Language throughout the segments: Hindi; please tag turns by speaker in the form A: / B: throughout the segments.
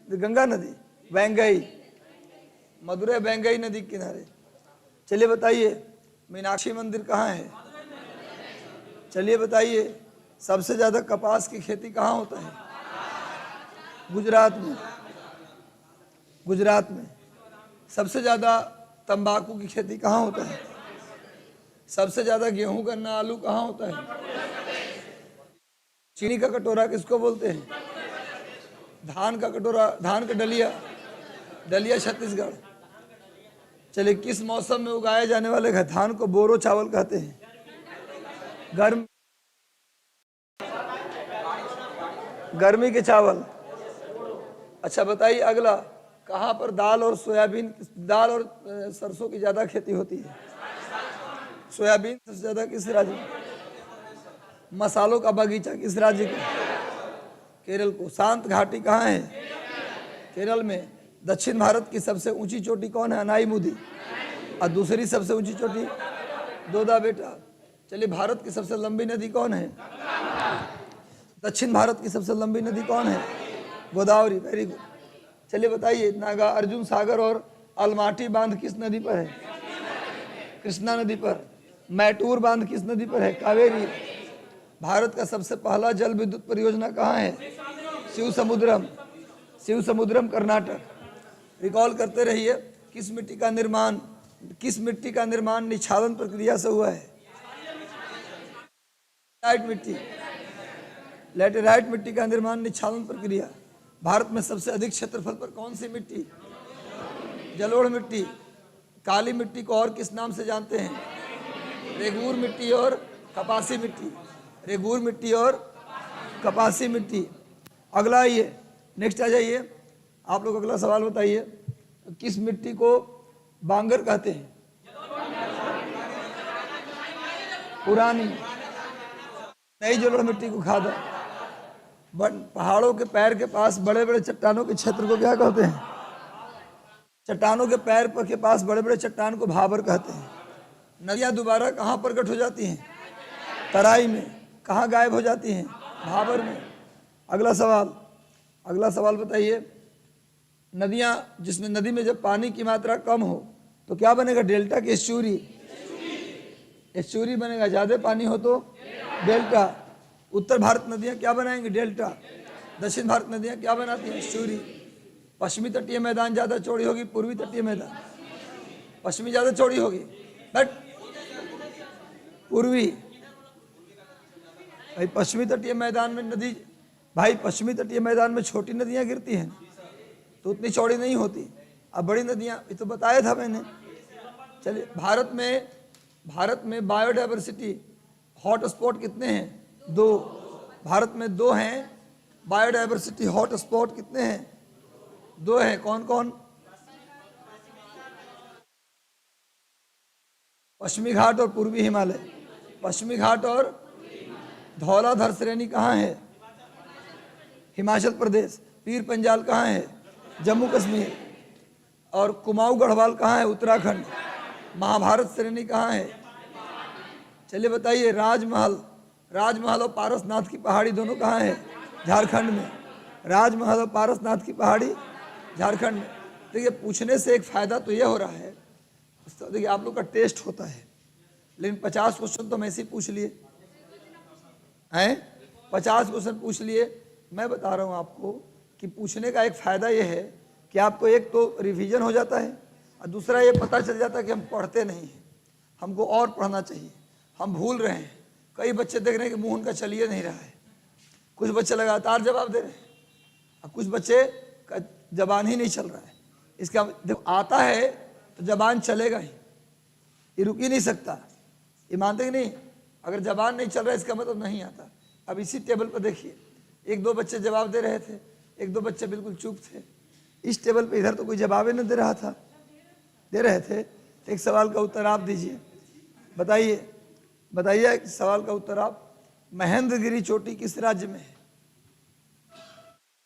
A: गंगा नदी, वेंगई, मदुरै वेंगई नदी के किनारे। चलिए बताइए मीनाक्षी मंदिर कहाँ है? चलिए बताइए सबसे ज्यादा कपास की खेती कहाँ होता है? गुजरात में। गुजरात में। सबसे ज्यादा तंबाकू की खेती कहाँ होता है? सबसे ज्यादा गेहूं गन्ना आलू कहाँ होता है? चीनी का कटोरा किसको बोलते हैं? धान का कटोरा, धान का डलिया, डलिया छत्तीसगढ़। चलिए किस मौसम में उगाए जाने वाले धान को बोरो चावल कहते हैं? गर्मी के चावल। अच्छा बताइए अगला, कहाँ पर दाल और सोयाबीन, दाल और सरसों की ज्यादा खेती होती है? सोयाबीन सबसे ज्यादा किस राज्य में? मसालों का बगीचा किस राज्य का? केरल को। शांत घाटी कहाँ है? केरल में। दक्षिण भारत की सबसे ऊंची चोटी कौन है? अनाईमुदी। और दूसरी सबसे ऊंची चोटी दोदा बेटा। चलिए भारत की सबसे लंबी नदी कौन है? दक्षिण भारत की सबसे लंबी नदी कौन है? गोदावरी। Very good. चलिए बताइए नागा अर्जुन सागर और अलमाटी बांध किस नदी पर है? कृष्णा नदी पर। मैटूर बांध किस नदी पर है? कावेरी। भारत का सबसे पहला जल विद्युत परियोजना कहाँ है? शिव समुद्रम। शिव समुद्रम कर्नाटक। रिकॉल करते रहिए किस मिट्टी का निर्माण निछालन प्रक्रिया से हुआ है? लैटेराइट मिट्टी। लैटेराइट मिट्टी का निर्माण निछालन प्रक्रिया। भारत में सबसे अधिक क्षेत्रफल पर कौन सी मिट्टी? जलोढ़ मिट्टी। काली मिट्टी को और किस नाम से जानते हैं? रेगूर मिट्टी और कपासी मिट्टी। रेगूर मिट्टी और कपासी मिट्टी। अगला आइए, नेक्स्ट आ जाइए आप लोग। अगला सवाल बताइए, किस मिट्टी को बांगर कहते हैं? पुरानी। नई जलोढ़ मिट्टी को खादा। पहाड़ों के पैर के पास बड़े बड़े चट्टानों के क्षेत्र को क्या कहते हैं? चट्टानों के पैर के पास बड़े बड़े चट्टान को भाबर कहते हैं। नदियां दोबारा कहाँ प्रकट हो जाती हैं? तराई में। कहाँ गायब हो जाती हैं? भाबर में। अगला सवाल बताइए, नदियां जिसमें नदी में जब पानी की मात्रा कम हो तो क्या बनेगा? डेल्टा की एस्चुरी। एस्चुरी बनेगा। ज्यादा पानी हो तो डेल्टा। उत्तर भारत नदियां क्या बनाएंगे? डेल्टा। दक्षिण भारत नदियां क्या बनाती हैं? एस्चुरी। पश्चिमी तटीय मैदान ज्यादा चौड़ी होगी, पूर्वी तटीय मैदान? पश्चिमी ज्यादा चौड़ी होगी, बट पूर्वी। भाई पश्चिमी तटीय मैदान में नदी, भाई पश्चिमी तटीय मैदान में छोटी नदियां गिरती हैं तो उतनी चौड़ी नहीं होती। अब बड़ी नदियां, ये तो बताया था मैंने। चलिए भारत में बायोडाइवर्सिटी हॉटस्पॉट कितने हैं? 2। भारत में 2 हैं बायोडाइवर्सिटी हॉटस्पॉट। कितने हैं? 2 हैं। कौन कौन? पश्चिमी घाट और पूर्वी हिमालय। पश्चिमी घाट और धौलाधर श्रेणी कहाँ है? हिमाचल प्रदेश। पीर पंजाल कहाँ है? जम्मू कश्मीर। और कुमाऊं गढ़वाल कहाँ है? उत्तराखंड। महाभारत श्रेणी कहाँ है? चलिए बताइए, राजमहल और पारसनाथ की पहाड़ी दोनों कहाँ है? झारखंड में। राजमहल और पारसनाथ की पहाड़ी झारखंड में। देखिए पूछने से एक फायदा तो ये हो रहा है, देखिए आप लोग का टेस्ट होता है, लेकिन 50 क्वेश्चन तो हम ऐसे ही पूछ लिए हैं। 50 क्वेश्चन पूछ लिए। मैं बता रहा हूँ आपको कि पूछने का एक फायदा ये है कि आपको एक तो रिवीजन हो जाता है और दूसरा ये पता चल जाता है कि हम पढ़ते नहीं हैं, हमको और पढ़ना चाहिए, हम भूल रहे हैं। कई बच्चे देख रहे हैं कि मुंह उनका चलिए नहीं रहा है, कुछ बच्चे लगातार जवाब दे रहे हैं और कुछ बच्चे का जबान ही नहीं चल रहा है। इसका जब आता है तो जबान चलेगा ही, ये रुक ही नहीं सकता। ये मानते कि नहीं? अगर जबान नहीं चल रहा है इसका मतलब नहीं आता। अब इसी टेबल पर देखिए, 1-2 बच्चे जवाब दे रहे थे, 1-2 बच्चे बिल्कुल चुप थे। इस टेबल पे इधर तो कोई जवाब ही नहीं दे रहा था, दे रहे थे। एक सवाल का उत्तर आप दीजिए, बताइए एक सवाल का उत्तर आप। महेंद्रगिरी चोटी किस राज्य में है?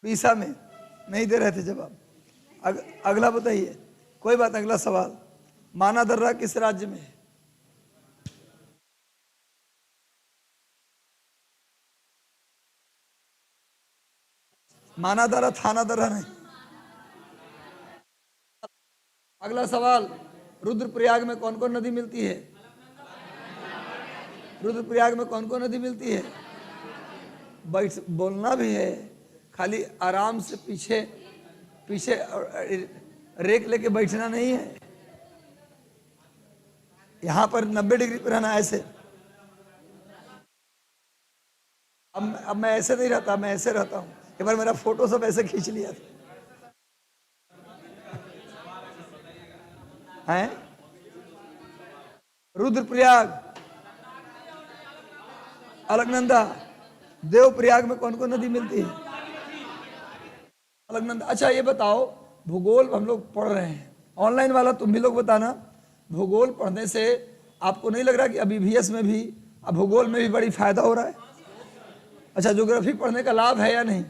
A: उड़ीसा में। नहीं दे रहे थे जवाब। अगला बताइए, कोई बात। अगला सवाल, माना दर्रा किस राज्य में है? माना दर्रा थाना दर्रा नहीं, अगला सवाल, रुद्रप्रयाग में कौन कौन नदी मिलती है? रुद्रप्रयाग में कौन कौन नदी मिलती है? बैठ बोलना भी है, खाली आराम से पीछे पीछे रेक लेके बैठना नहीं है। यहां पर 90 डिग्री पर रहना ऐसे। अब मैं ऐसे नहीं रहता, मैं ऐसे रहता हूं। एक बार मेरा फोटो सब ऐसे खींच लिया था। हैं? रुद्रप्रयाग, अलकनंदा, देवप्रयाग में कौन कौन नदी मिलती है? अलकनंदा। अच्छा ये बताओ, भूगोल हम लोग पढ़ रहे हैं, ऑनलाइन वाला तुम भी लोग बताना, भूगोल पढ़ने से आपको नहीं लग रहा कि अभी ईवीएस में भी, अब भूगोल में भी बड़ी फायदा हो रहा है? अच्छा, ज्योग्राफी पढ़ने का लाभ है या नहीं?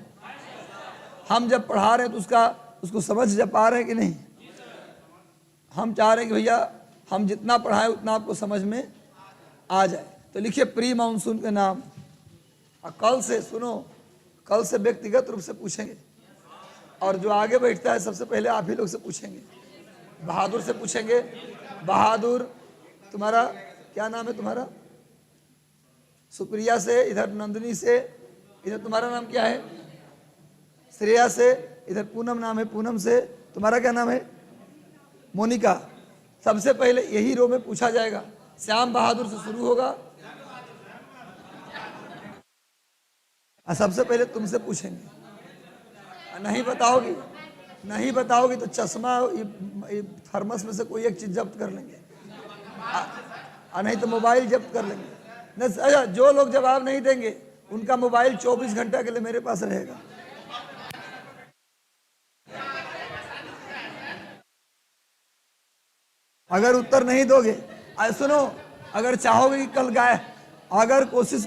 A: हम जब पढ़ा रहे हैं तो उसको समझ जब पा रहे हैं कि नहीं? हम चाह रहे हैं कि भैया हम जितना पढ़ाएं उतना आपको समझ में आ जाए। तो लिखिए प्री मानसून के नाम। और कल से सुनो, कल से व्यक्तिगत रूप से पूछेंगे, और जो आगे बैठता है सबसे पहले आप ही लोग से पूछेंगे। बहादुर से पूछेंगे। बहादुर, तुम्हारा क्या नाम है? तुम्हारा सुप्रिया से, इधर नंदिनी से, इधर तुम्हारा नाम क्या है? श्रेया से, इधर पूनम नाम है, पूनम से। तुम्हारा क्या नाम है? मोनिका। सबसे पहले यही रो में पूछा जाएगा। श्याम बहादुर से शुरू होगा। सबसे पहले तुमसे पूछेंगे। नहीं बताओगी तो चश्मा थर्मस में से कोई एक चीज जब्त कर लेंगे, नहीं तो मोबाइल जब्त कर लेंगे। अच्छा, जो लोग जवाब नहीं देंगे उनका मोबाइल 24 घंटा के लिए मेरे पास रहेगा। अगर उत्तर नहीं दोगे, सुनो, अगर चाहोगे कि कल गाय, अगर कोशिश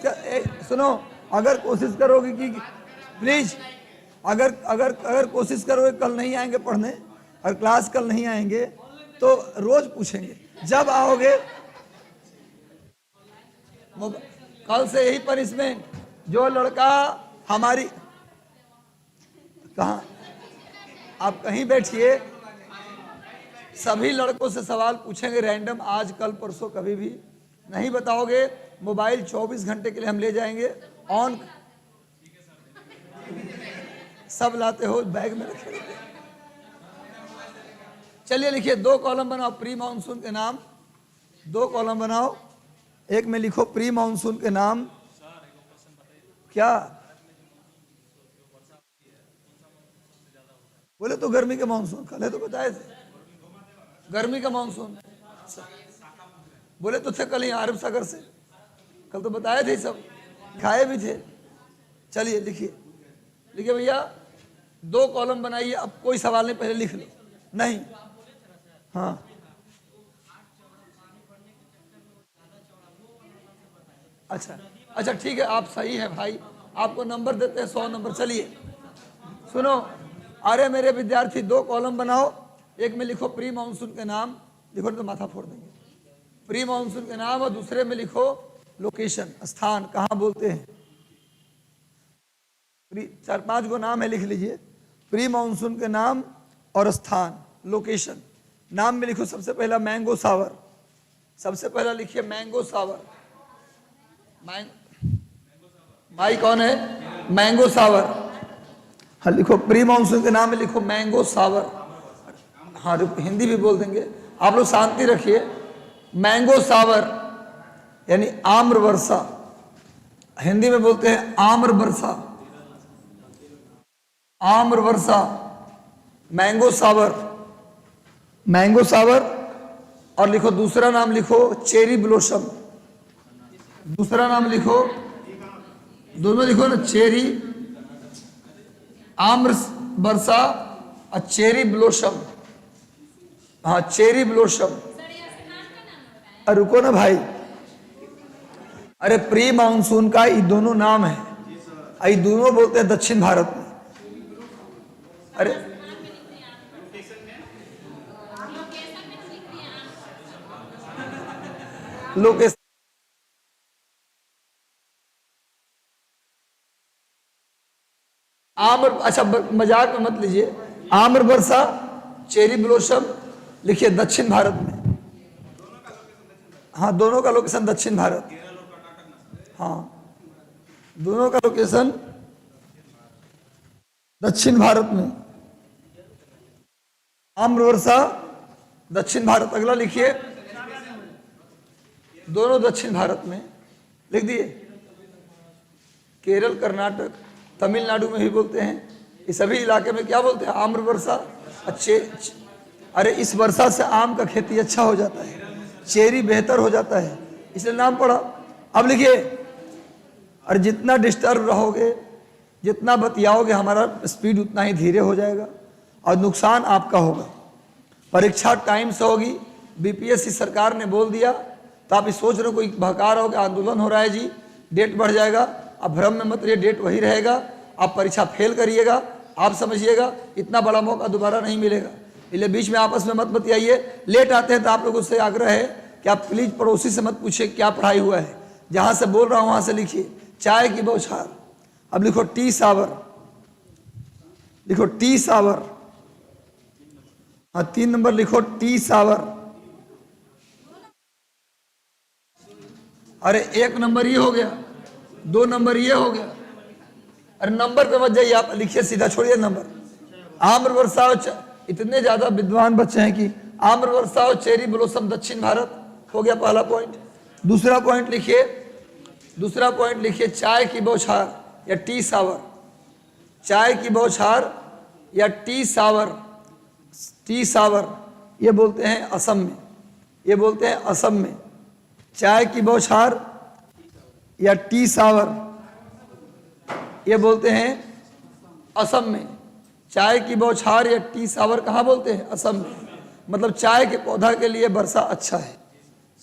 A: करोगे कि प्लीज, अगर कोशिश करोगे कल नहीं आएंगे पढ़ने, और क्लास कल नहीं आएंगे तो रोज पूछेंगे। जब आओगे कल से यही पनिशमेंट। जो लड़का हमारी, कहा आप कहीं बैठिए, सभी लड़कों से सवाल पूछेंगे रैंडम, आज कल परसों कभी भी। नहीं बताओगे, मोबाइल 24 घंटे के लिए हम ले जाएंगे ऑन। सब लाते हो बैग में रखे। चलिए लिखिए, 2 कॉलम बनाओ प्री मानसून के नाम। 2 कॉलम बनाओ। एक में लिखो प्री मानसून के नाम। क्या बोले? तो गर्मी के मानसून, कल है तो बताए थे गर्मी का मानसून। बोले तो थे कल ही अरब सागर से, कल तो बताए थे, सब खाए भी थे। चलिए लिखिए भैया, 2 कॉलम बनाइए। अब कोई सवाल नहीं, पहले लिख लो। नहीं, हाँ, अच्छा ठीक है, आप सही है भाई, आपको नंबर देते हैं 100 नंबर। चलिए सुनो, अरे मेरे विद्यार्थी, 2 कॉलम बनाओ। एक में लिखो प्री मानसून के नाम, लिखो तो माथा फोड़ देंगे। प्री मानसून के नाम, और दूसरे में लिखो लोकेशन, स्थान, कहाँ बोलते हैं। 4-5 गो नाम है, लिख लीजिए। प्री मानसून के नाम और स्थान, लोकेशन। नाम में लिखो सबसे पहला मैंगो सावर। सबसे पहला लिखिए मैंगो सावर। भाई कौन है? मैंगो सावर। हाँ लिखो, प्री मानसून के नाम में लिखो मैंगो सावर। हाँ हिंदी भी बोल देंगे, आप लोग शांति रखिए। मैंगो सावर यानी आम्र वर्षा, हिंदी में बोलते हैं आम्र वर्षा। आम्र वर्षा, मैंगो सावर, मैंगो सावर। और लिखो दूसरा नाम, लिखो चेरी ब्लोसम। दूसरा नाम लिखो, दोनों लिखो ना, चेरी, आम्र वर्षा और चेरी ब्लोसम। हाँ चेरी ब्लोसम। अरे रुको ना भाई, अरे प्री मानसून का ये दोनों नाम है, ये दोनों बोलते हैं दक्षिण भारत में। अरे लोकेशन, आम्र, अच्छा मजाक में मत लीजिए। आम्र वर्षा, चेरी ब्लोसम, लिखिए दक्षिण भारत में। हाँ, दोनों का लोकेशन दक्षिण भारत। हाँ, दोनों का लोकेशन दक्षिण भारत में। आम्रवर्षा दक्षिण भारत। अगला लिखिए, दोनों दक्षिण भारत में लिख दिए। केरल, कर्नाटक, तमिलनाडु में भी बोलते हैं। इस सभी इलाके में क्या बोलते हैं? आम्रवर्षा। अच्छे, अरे इस वर्षा से आम का खेती अच्छा हो जाता है, चेरी बेहतर हो जाता है, इसलिए नाम पड़ा। अब लिखिए, और जितना डिस्टर्ब रहोगे, जितना बतियाओगे, हमारा स्पीड उतना ही धीरे हो जाएगा और नुकसान आपका होगा। परीक्षा टाइम से होगी, बीपीएससी सरकार ने बोल दिया, तो आप इस सोच रहे हो कोई बहका रहा हो कि आंदोलन हो रहा है जी, डेट बढ़ जाएगा। आप भ्रम में मत रहिए, डेट वही रहेगा। आप परीक्षा फेल करिएगा, आप समझिएगा इतना बड़ा मौका दोबारा नहीं मिलेगा। इसलिए बीच में आपस में मत बतियाइए। लेट आते हैं तो आप लोगों से आग्रह है कि आप प्लीज पड़ोसी से मत पूछिए क्या पढ़ाई हुआ है, जहां से बोल रहा हूं वहां से लिखिए। चाय की बौछार। अब लिखो टी सावर, लिखो टी सावर। हाँ, 3 नंबर लिखो टी सावर। अरे 1 नंबर ये हो गया, 2 नंबर ये हो गया। अरे नंबर पे मत जाइए, आप लिखिए सीधा, छोड़िए नंबर। आम्रवर्षा और इतने ज्यादा विद्वान बच्चे हैं कि आम्रवर्षा और चेरी ब्लॉसम दक्षिण भारत हो गया पहला पॉइंट। दूसरा पॉइंट लिखिए, दूसरा पॉइंट लिखिए, चाय की बौछार या टी सावर। चाय की बौछार या टी सावर, टी सावर ये बोलते हैं असम में, ये बोलते हैं असम में। चाय की बौछार या टी सावर ये बोलते हैं असम में। चाय की बौछार या टी सावर कहाँ बोलते हैं? असम में। मतलब चाय के पौधा के लिए वर्षा अच्छा है,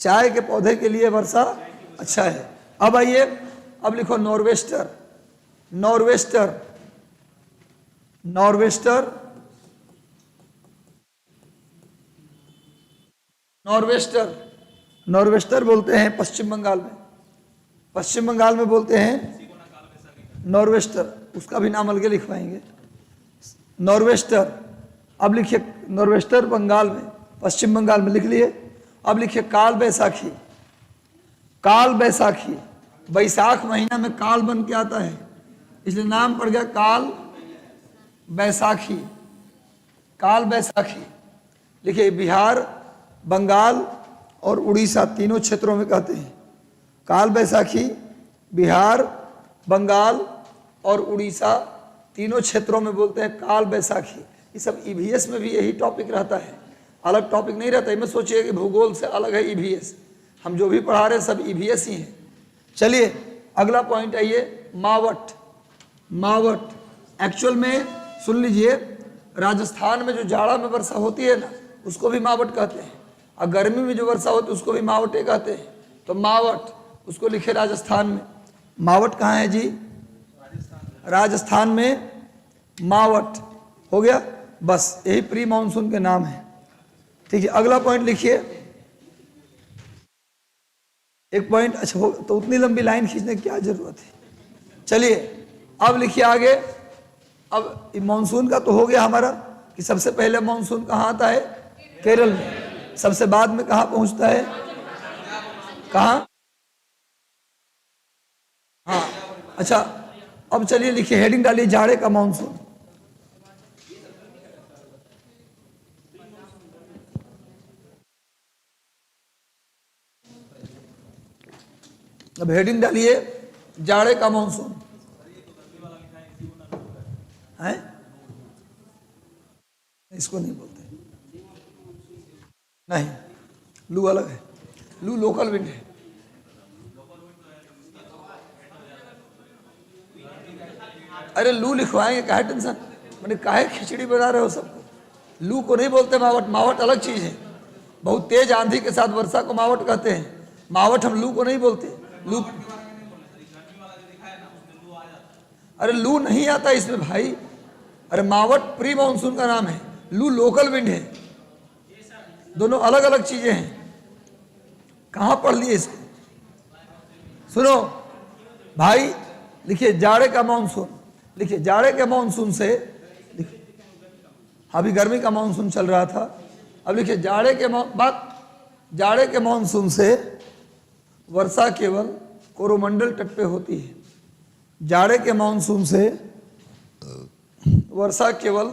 A: चाय के पौधे के लिए वर्षा अच्छा है। अब आइए, अब लिखो nor'wester. Nor'wester, nor'wester, nor'wester, nor'wester बोलते हैं पश्चिम बंगाल में। पश्चिम बंगाल में बोलते हैं नॉर्वेस्टर, उसका भी नाम अलग लिखवाएंगे, नॉर्वेस्टर। अब लिखिए नॉर्वेस्टर बंगाल में, पश्चिम बंगाल में लिख लिए। अब लिखिए काल बैसाखी। काल बैसाखी, बैसाख महीना में काल बन के आता है, इसलिए नाम पड़ गया काल बैसाखी। काल बैसाखी लिखिए, बिहार, बंगाल और उड़ीसा तीनों क्षेत्रों में कहते हैं। काल बैसाखी बिहार, बंगाल और उड़ीसा तीनों क्षेत्रों में बोलते हैं काल बैसाखी। ये सब ईवीएस में भी यही टॉपिक रहता है, अलग टॉपिक नहीं रहता है। मैं सोचिए कि भूगोल से अलग है ईवीएस, हम जो भी पढ़ा रहे हैं सब ईवीएस ही है। चलिए अगला पॉइंट आइए, मावट। मावट एक्चुअल में सुन लीजिए, राजस्थान में जो जाड़ा में वर्षा होती है ना, उसको भी मावट कहते हैं, और गर्मी में जो वर्षा होती है उसको भी मावटे कहते हैं। तो मावट, उसको लिखे राजस्थान में। मावट कहाँ है जी? राजस्थान में मावट हो गया। बस यही प्री मानसून के नाम है, ठीक है। अगला पॉइंट लिखिए, एक पॉइंट अच्छा हो तो उतनी लंबी लाइन खींचने की क्या जरूरत है। चलिए अब लिखिए आगे। अब मानसून का तो हो गया हमारा कि सबसे पहले मानसून कहाँ आता है? केरल में। सबसे बाद में कहाँ पहुंचता है? कहाँ? हाँ अच्छा, अब चलिए लिखिए, हेडिंग डालिए, जाड़े का मानसून। अब हेडिंग डालिए, जाड़े का मानसून है। इसको नहीं बोलते, नहीं, लू अलग है, लू लोकल विंड है। अरे लू लिखवाएंगे, काहे टेंशन, मैंने काहे खिचड़ी बना रहे हो सबको। लू को नहीं बोलते मावट, मावट अलग चीज है। बहुत तेज आंधी के साथ वर्षा को मावट कहते हैं, मावट हम लू को नहीं बोलते। लू, अरे लू नहीं आता इसमें भाई। अरे मावट प्री मानसून का नाम है, लू लोकल विंड है, दोनों अलग अलग चीजें हैं। कहां पढ़ लिए इसको? सुनो भाई, लिखिए जाड़े का मानसून, लिखिए जाड़े के मानसून से, लिखिए अभी गर्मी का मानसून चल रहा था, अब लिखिए जाड़े के मानसून से वर्षा केवल कोरोमंडल तट पे होती है। जाड़े के मानसून से वर्षा केवल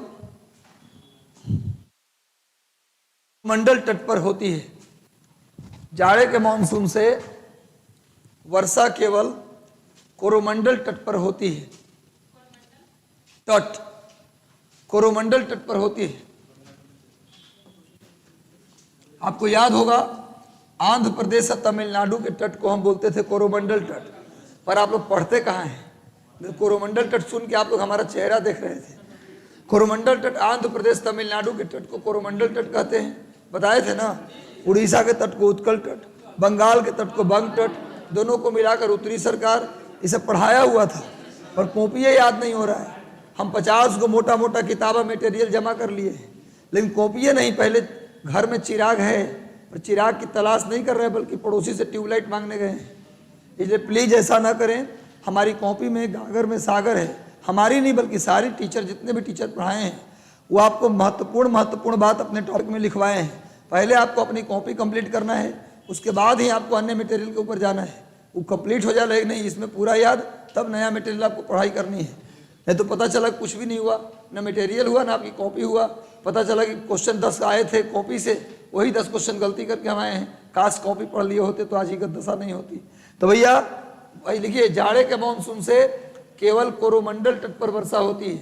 A: मंडल तट पर होती है। जाड़े के मानसून से वर्षा केवल कोरोमंडल तट पर होती है। तट कोरोमंडल तट पर होती है। आपको याद होगा आंध्र प्रदेश और तमिलनाडु के तट को हम बोलते थे कोरोमंडल तट, पर आप लोग पढ़ते कहाँ हैं? कोरोमंडल तट सुन के आप लोग हमारा चेहरा देख रहे थे। कोरोमंडल तट आंध्र प्रदेश तमिलनाडु के तट को कोरोमंडल तट कहते हैं, बताए थे ना। उड़ीसा के तट को उत्कल तट, बंगाल के तट को बंग तट, दोनों को मिलाकर उत्तरी सरकार, इसे पढ़ाया हुआ था पर कॉपी याद नहीं हो रहा है। हम 50 को मोटा मोटा किताबा मटेरियल जमा कर लिए हैं, लेकिन कॉपी नहीं। पहले घर में चिराग है पर चिराग की तलाश नहीं कर रहे बल्कि पड़ोसी से ट्यूबलाइट मांगने गए हैं। इसलिए प्लीज़ ऐसा ना करें। हमारी कॉपी में गागर में सागर है, हमारी नहीं बल्कि सारी टीचर, जितने भी टीचर पढ़ाए हैं वो आपको महत्वपूर्ण बात अपने टॉपिक में लिखवाए हैं। पहले आपको अपनी कॉपी कंप्लीट करना है, उसके बाद ही आपको अन्य मटेरियल के ऊपर जाना है। वो कंप्लीट हो जाए, लेकिन नहीं इसमें पूरा याद, तब नया मटेरियल आपको पढ़ाई करनी है। नहीं तो पता चला कुछ भी नहीं हुआ, ना मटेरियल हुआ ना आपकी कॉपी हुआ। पता चला कि क्वेश्चन 10 आए थे कॉपी से, वही 10 क्वेश्चन गलती करके हम आए हैं। काश कॉपी पढ़ लिए होते तो आज ही दशा नहीं होती। तो भैया भाई लिखिए, जाड़े के मानसून से केवल कोरोमंडल तट पर वर्षा होती है।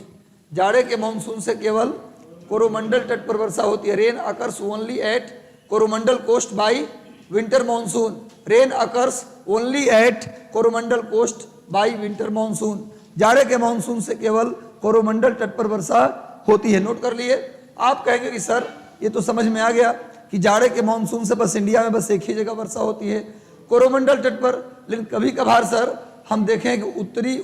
A: जाड़े के मानसून से केवल कोरोमंडल तट पर वर्षा होती है। Rain occurs only at Coromandel coast by winter monsoon. Rain occurs only at Coromandel coast by winter monsoon. जाड़े के मानसून से केवल कोरोमंडल तट पर वर्षा होती है। नोट कर लिए। आप कहेंगे कि सर ये तो समझ में आ गया कि जाड़े के मानसून से बस इंडिया में बस एक ही जगह वर्षा होती है, कोरोमंडल तट पर। लेकिन कभी कभार सर हम देखें कि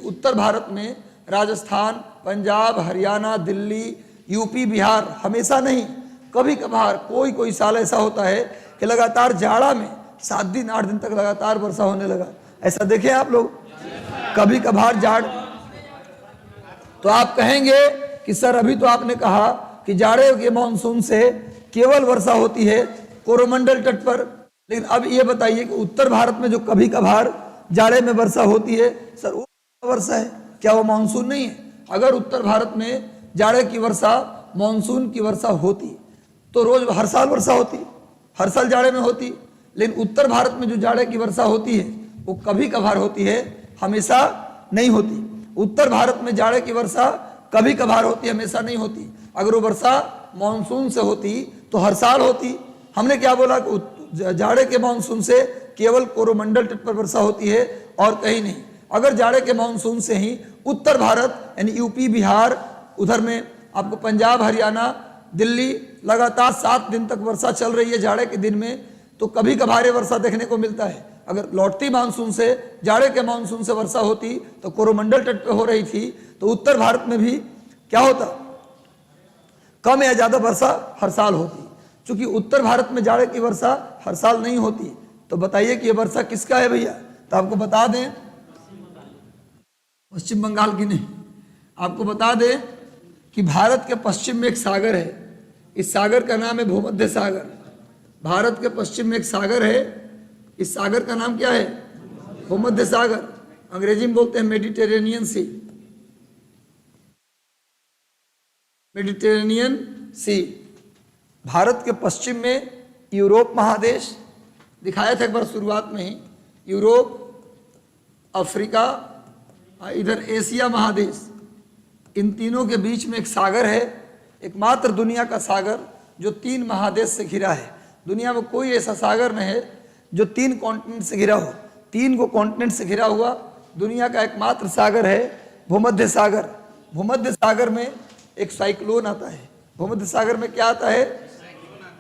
A: उत्तर भारत में राजस्थान, पंजाब, हरियाणा, दिल्ली, यूपी, बिहार, हमेशा नहीं, कभी कभार कोई साल ऐसा होता है कि लगातार जाड़ा में 7 दिन 8 दिन तक लगातार वर्षा होने लगा। ऐसा देखें आप लोग, कभी कभार जाड़। तो आप कहेंगे कि सर अभी तो आपने कहा कि जाड़े के मानसून से केवल वर्षा होती है कोरोमंडल तट पर, लेकिन अब ये बताइए कि उत्तर भारत में जो कभी कभार जाड़े में वर्षा होती है, सर वो वर्षा है क्या? वो मानसून नहीं है। अगर उत्तर भारत में जाड़े की वर्षा मानसून की वर्षा होती तो रोज हर साल वर्षा होती, हर साल जाड़े में होती। लेकिन उत्तर भारत में जो जाड़े की वर्षा होती है वो कभी कभार होती है, हमेशा नहीं होती। उत्तर भारत में जाड़े की वर्षा कभी कभार होती, हमेशा नहीं होती। अगर वो वर्षा मानसून से होती तो हर साल होती। हमने क्या बोला कि जाड़े के मानसून से केवल कोरोमंडल तट पर वर्षा होती है और कहीं नहीं। अगर जाड़े के मानसून से ही उत्तर भारत यानी यूपी, बिहार, उधर में आपको पंजाब, हरियाणा, दिल्ली लगातार 7 दिन तक वर्षा चल रही है जाड़े के दिन में, तो कभी कभार वर्षा देखने को मिलता है। अगर लौटती मानसून से जाड़े के मानसून से वर्षा होती तो कोरोमंडल तट पे हो रही थी, तो उत्तर भारत में भी क्या होता, कम या ज्यादा वर्षा हर साल होती। क्योंकि उत्तर भारत में जाड़े की वर्षा हर साल नहीं होती। तो बताइए कि ये वर्षा किसका है भैया? तो आपको बता दें, पश्चिम बंगाल की नहीं, आपको बता दें कि भारत के पश्चिम में एक सागर है। इस सागर का नाम है भूमध्य सागर। भारत के पश्चिम में एक सागर है, इस सागर का नाम क्या है? भूमध्य सागर। अंग्रेजी में बोलते हैं मेडिटेरेनियन सी, मेडिटेरेनियन सी। भारत के पश्चिम में यूरोप महादेश दिखाया था एक बार शुरुआत में ही, यूरोप, अफ्रीका, इधर एशिया महादेश, इन तीनों के बीच में एक सागर है, एकमात्र दुनिया का सागर जो 3 महादेश से घिरा है। दुनिया में कोई ऐसा सागर नहीं है जो 3 कॉन्टिनेंट से घिरा हो। 3 को कॉन्टिनेंट से घिरा हुआ दुनिया का एकमात्र सागर है भूमध्य सागर। भूमध्य सागर में एक साइक्लोन आता है। भूमध्य सागर में क्या आता है?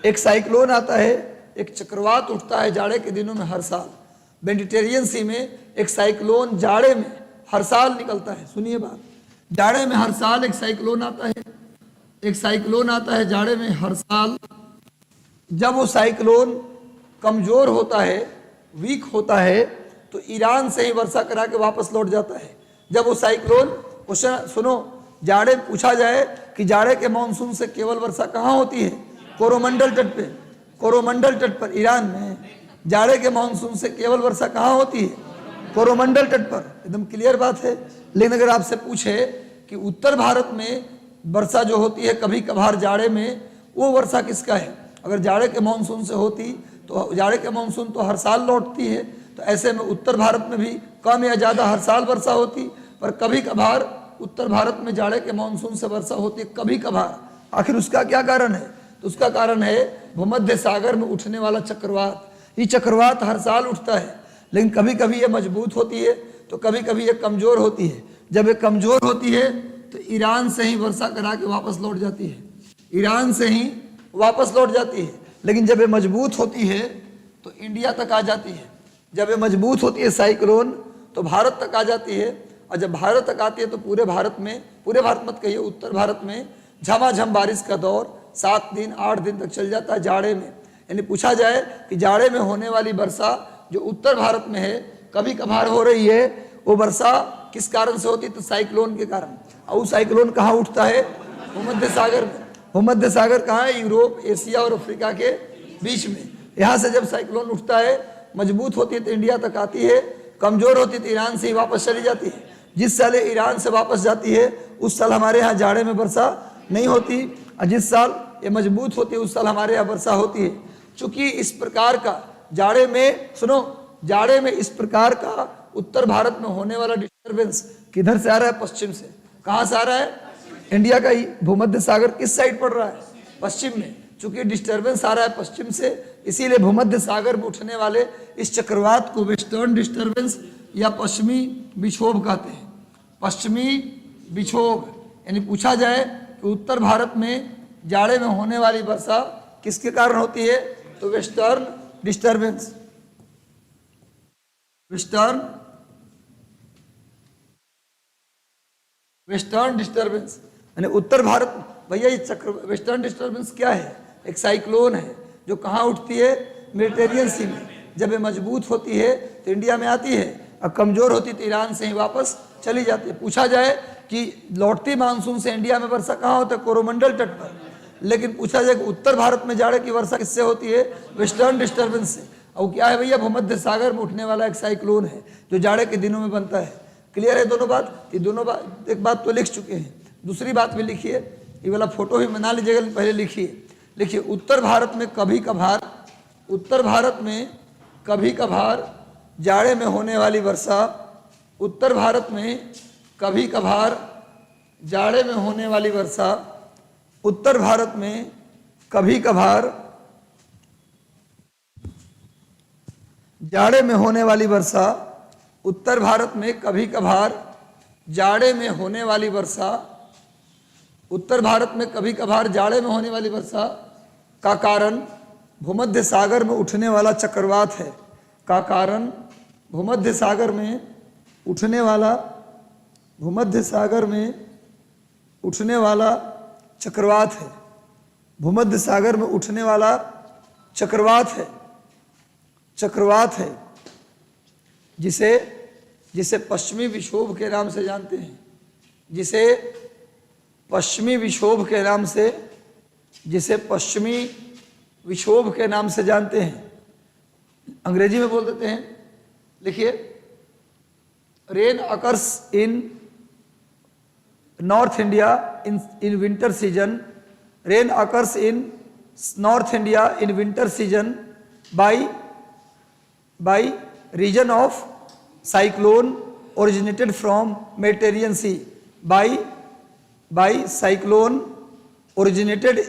A: एक साइक्लोन आता है, एक चक्रवात उठता है जाड़े के दिनों में हर साल। मेडिटेरियन सी में एक साइक्लोन जाड़े में हर साल निकलता है। सुनिए बात, जाड़े में हर साल एक साइक्लोन आता है, एक साइक्लोन आता है जाड़े में हर साल। जब वो साइक्लोन कमजोर होता है, वीक होता है, तो ईरान से ही वर्षा करा के वापस लौट जाता है। जब वो साइक्लोन, क्वेश्चन सुनो, जाड़े पूछा जाए कि जाड़े के मानसून से केवल वर्षा कहाँ होती है? कोरोमंडल तट पे, कोरोमंडल तट पर ईरान में जाड़े के मानसून से केवल वर्षा कहाँ होती है? कोरोमंडल तट पर। एकदम क्लियर बात है। लेकिन अगर आपसे पूछे कि उत्तर भारत में वर्षा जो होती है कभी कभार जाड़े में, वो वर्षा किसका है? अगर जाड़े के मानसून से होती तो जाड़े के मानसून तो हर साल लौटती है, तो ऐसे में उत्तर भारत में भी कम या ज़्यादा हर साल वर्षा होती, पर कभी कभार उत्तर भारत में जाड़े के मानसून से वर्षा होती है कभी कभार। आखिर उसका क्या कारण है? तो उसका कारण है भूमध्य सागर में उठने वाला चक्रवात। ये चक्रवात हर साल उठता है, लेकिन कभी कभी ये मजबूत होती है तो कभी कभी ये कमज़ोर होती है। जब ये कमज़ोर होती है तो ईरान से ही वर्षा करा के वापस लौट जाती है, ईरान से ही वापस लौट जाती है। लेकिन जब ये मजबूत होती है तो इंडिया तक आ जाती है। जब ये मजबूत होती है साइक्लोन तो भारत तक आ जाती है, और जब भारत तक आती है तो पूरे भारत में, पूरे भारत मत कहिए, उत्तर भारत में झमाझम बारिश का दौर 7 दिन 8 दिन तक चल जाता है जाड़े में। यानी पूछा जाए कि जाड़े में होने वाली वर्षा जो उत्तर भारत में है कभी कभार हो रही है, वो वर्षा किस कारण से होती है? तो साइक्लोन के कारण। और वो साइक्लोन कहाँ उठता है? भूमध्य सागर में। भूमध्य सागर कहाँ है? यूरोप, एशिया और अफ्रीका के बीच में। यहाँ से जब साइक्लोन उठता है, मजबूत होती है तो इंडिया तक आती है, कमजोर होती है तो ईरान से ही वापस चली जाती है। जिस साल ईरान से वापस जाती है उस साल हमारे यहाँ जाड़े में वर्षा नहीं होती, और जिस साल ये मजबूत होती है उस साल हमारे यहाँ वर्षा होती है। चूंकि इस प्रकार का जाड़े में, सुनो, जाड़े में इस प्रकार का उत्तर भारत में होने वाला डिस्टर्बेंस किधर से आ रहा है? पश्चिम से। कहाँ से आ रहा है? इंडिया का ही भूमध्य सागर किस साइड पड़ रहा है? पश्चिम में। चूंकि डिस्टर्बेंस आ रहा है पश्चिम से, इसीलिए भूमध्य सागर में उठने वाले इस चक्रवात को वेस्टर्न डिस्टर्बेंस या पश्चिमी विक्षोभ कहते हैं। पश्चिमी विक्षोभ। यानी पूछा जाए कि उत्तर भारत में जाड़े में होने वाली वर्षा किसके कारण होती है? तो वेस्टर्न डिस्टर्बेंस, वेस्टर्न डिस्टर्बेंस। यानी उत्तर भारत, भैया ये चक्र वेस्टर्न डिस्टर्बेंस क्या है? एक साइक्लोन है जो कहाँ उठती है? मेडिटेरियन सी में। जब ये मजबूत होती है तो इंडिया में आती है, और कमजोर होती तो ईरान से ही वापस चली जाती है। पूछा जाए कि लौटती मानसून से इंडिया में वर्षा कहाँ होता है? कोरोमंडल तट पर। लेकिन पूछा जाए कि उत्तर भारत में जाड़े की वर्षा किससे होती है? वेस्टर्न डिस्टर्बेंस से। और क्या है भैया? भूमध्य सागर में उठने वाला एक साइक्लोन है जो जाड़े के दिनों में बनता है। क्लियर है दोनों बात? ये दोनों बात, एक बात तो लिख चुके हैं, दूसरी बात भी लिखिए। ये वाला फोटो भी बना लीजिएगा, पहले लिखिए उत्तर भारत में कभी कभार, उत्तर भारत में कभी कभार जाड़े में होने वाली वर्षा, उत्तर भारत में कभी कभार जाड़े में होने वाली वर्षा, उत्तर भारत में कभी कभार जाड़े में होने वाली वर्षा, उत्तर भारत में कभी कभार जाड़े में होने वाली वर्षा, उत्तर भारत में कभी कभार जाड़े में होने वाली वर्षा का कारण भूमध्य सागर में उठने वाला चक्रवात है। का कारण भूमध्य सागर में उठने वाला, भूमध्य सागर में उठने वाला चक्रवात है। भूमध्य सागर में उठने वाला चक्रवात है, चक्रवात है जिसे पश्चिमी विक्षोभ के नाम से जानते हैं, जिसे पश्चिमी विक्षोभ के नाम से, जिसे पश्चिमी विक्षोभ के नाम से जानते हैं। अंग्रेजी में बोल देते हैं, लिखिए, rain occurs in north India in winter season, rain occurs in north India in winter season by region of cyclone originated from Mediterranean Sea, by cyclone originated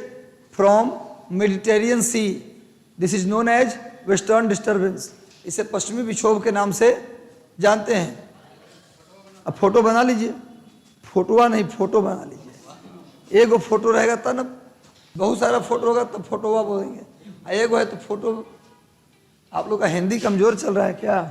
A: from Mediterranean Sea. This is known as western disturbance. इसे पश्चिमी विक्षोभ के नाम से जानते हैं। अब फोटो बना लीजिए, फोटोआ नहीं, फोटो बना लीजिए। एक फोटो रहेगा तब ना, बहुत सारा फोटो होगा तो फोटोआ बोलेंगे, एक है तो फोटो। आप लोग का हिंदी कमजोर चल रहा है क्या?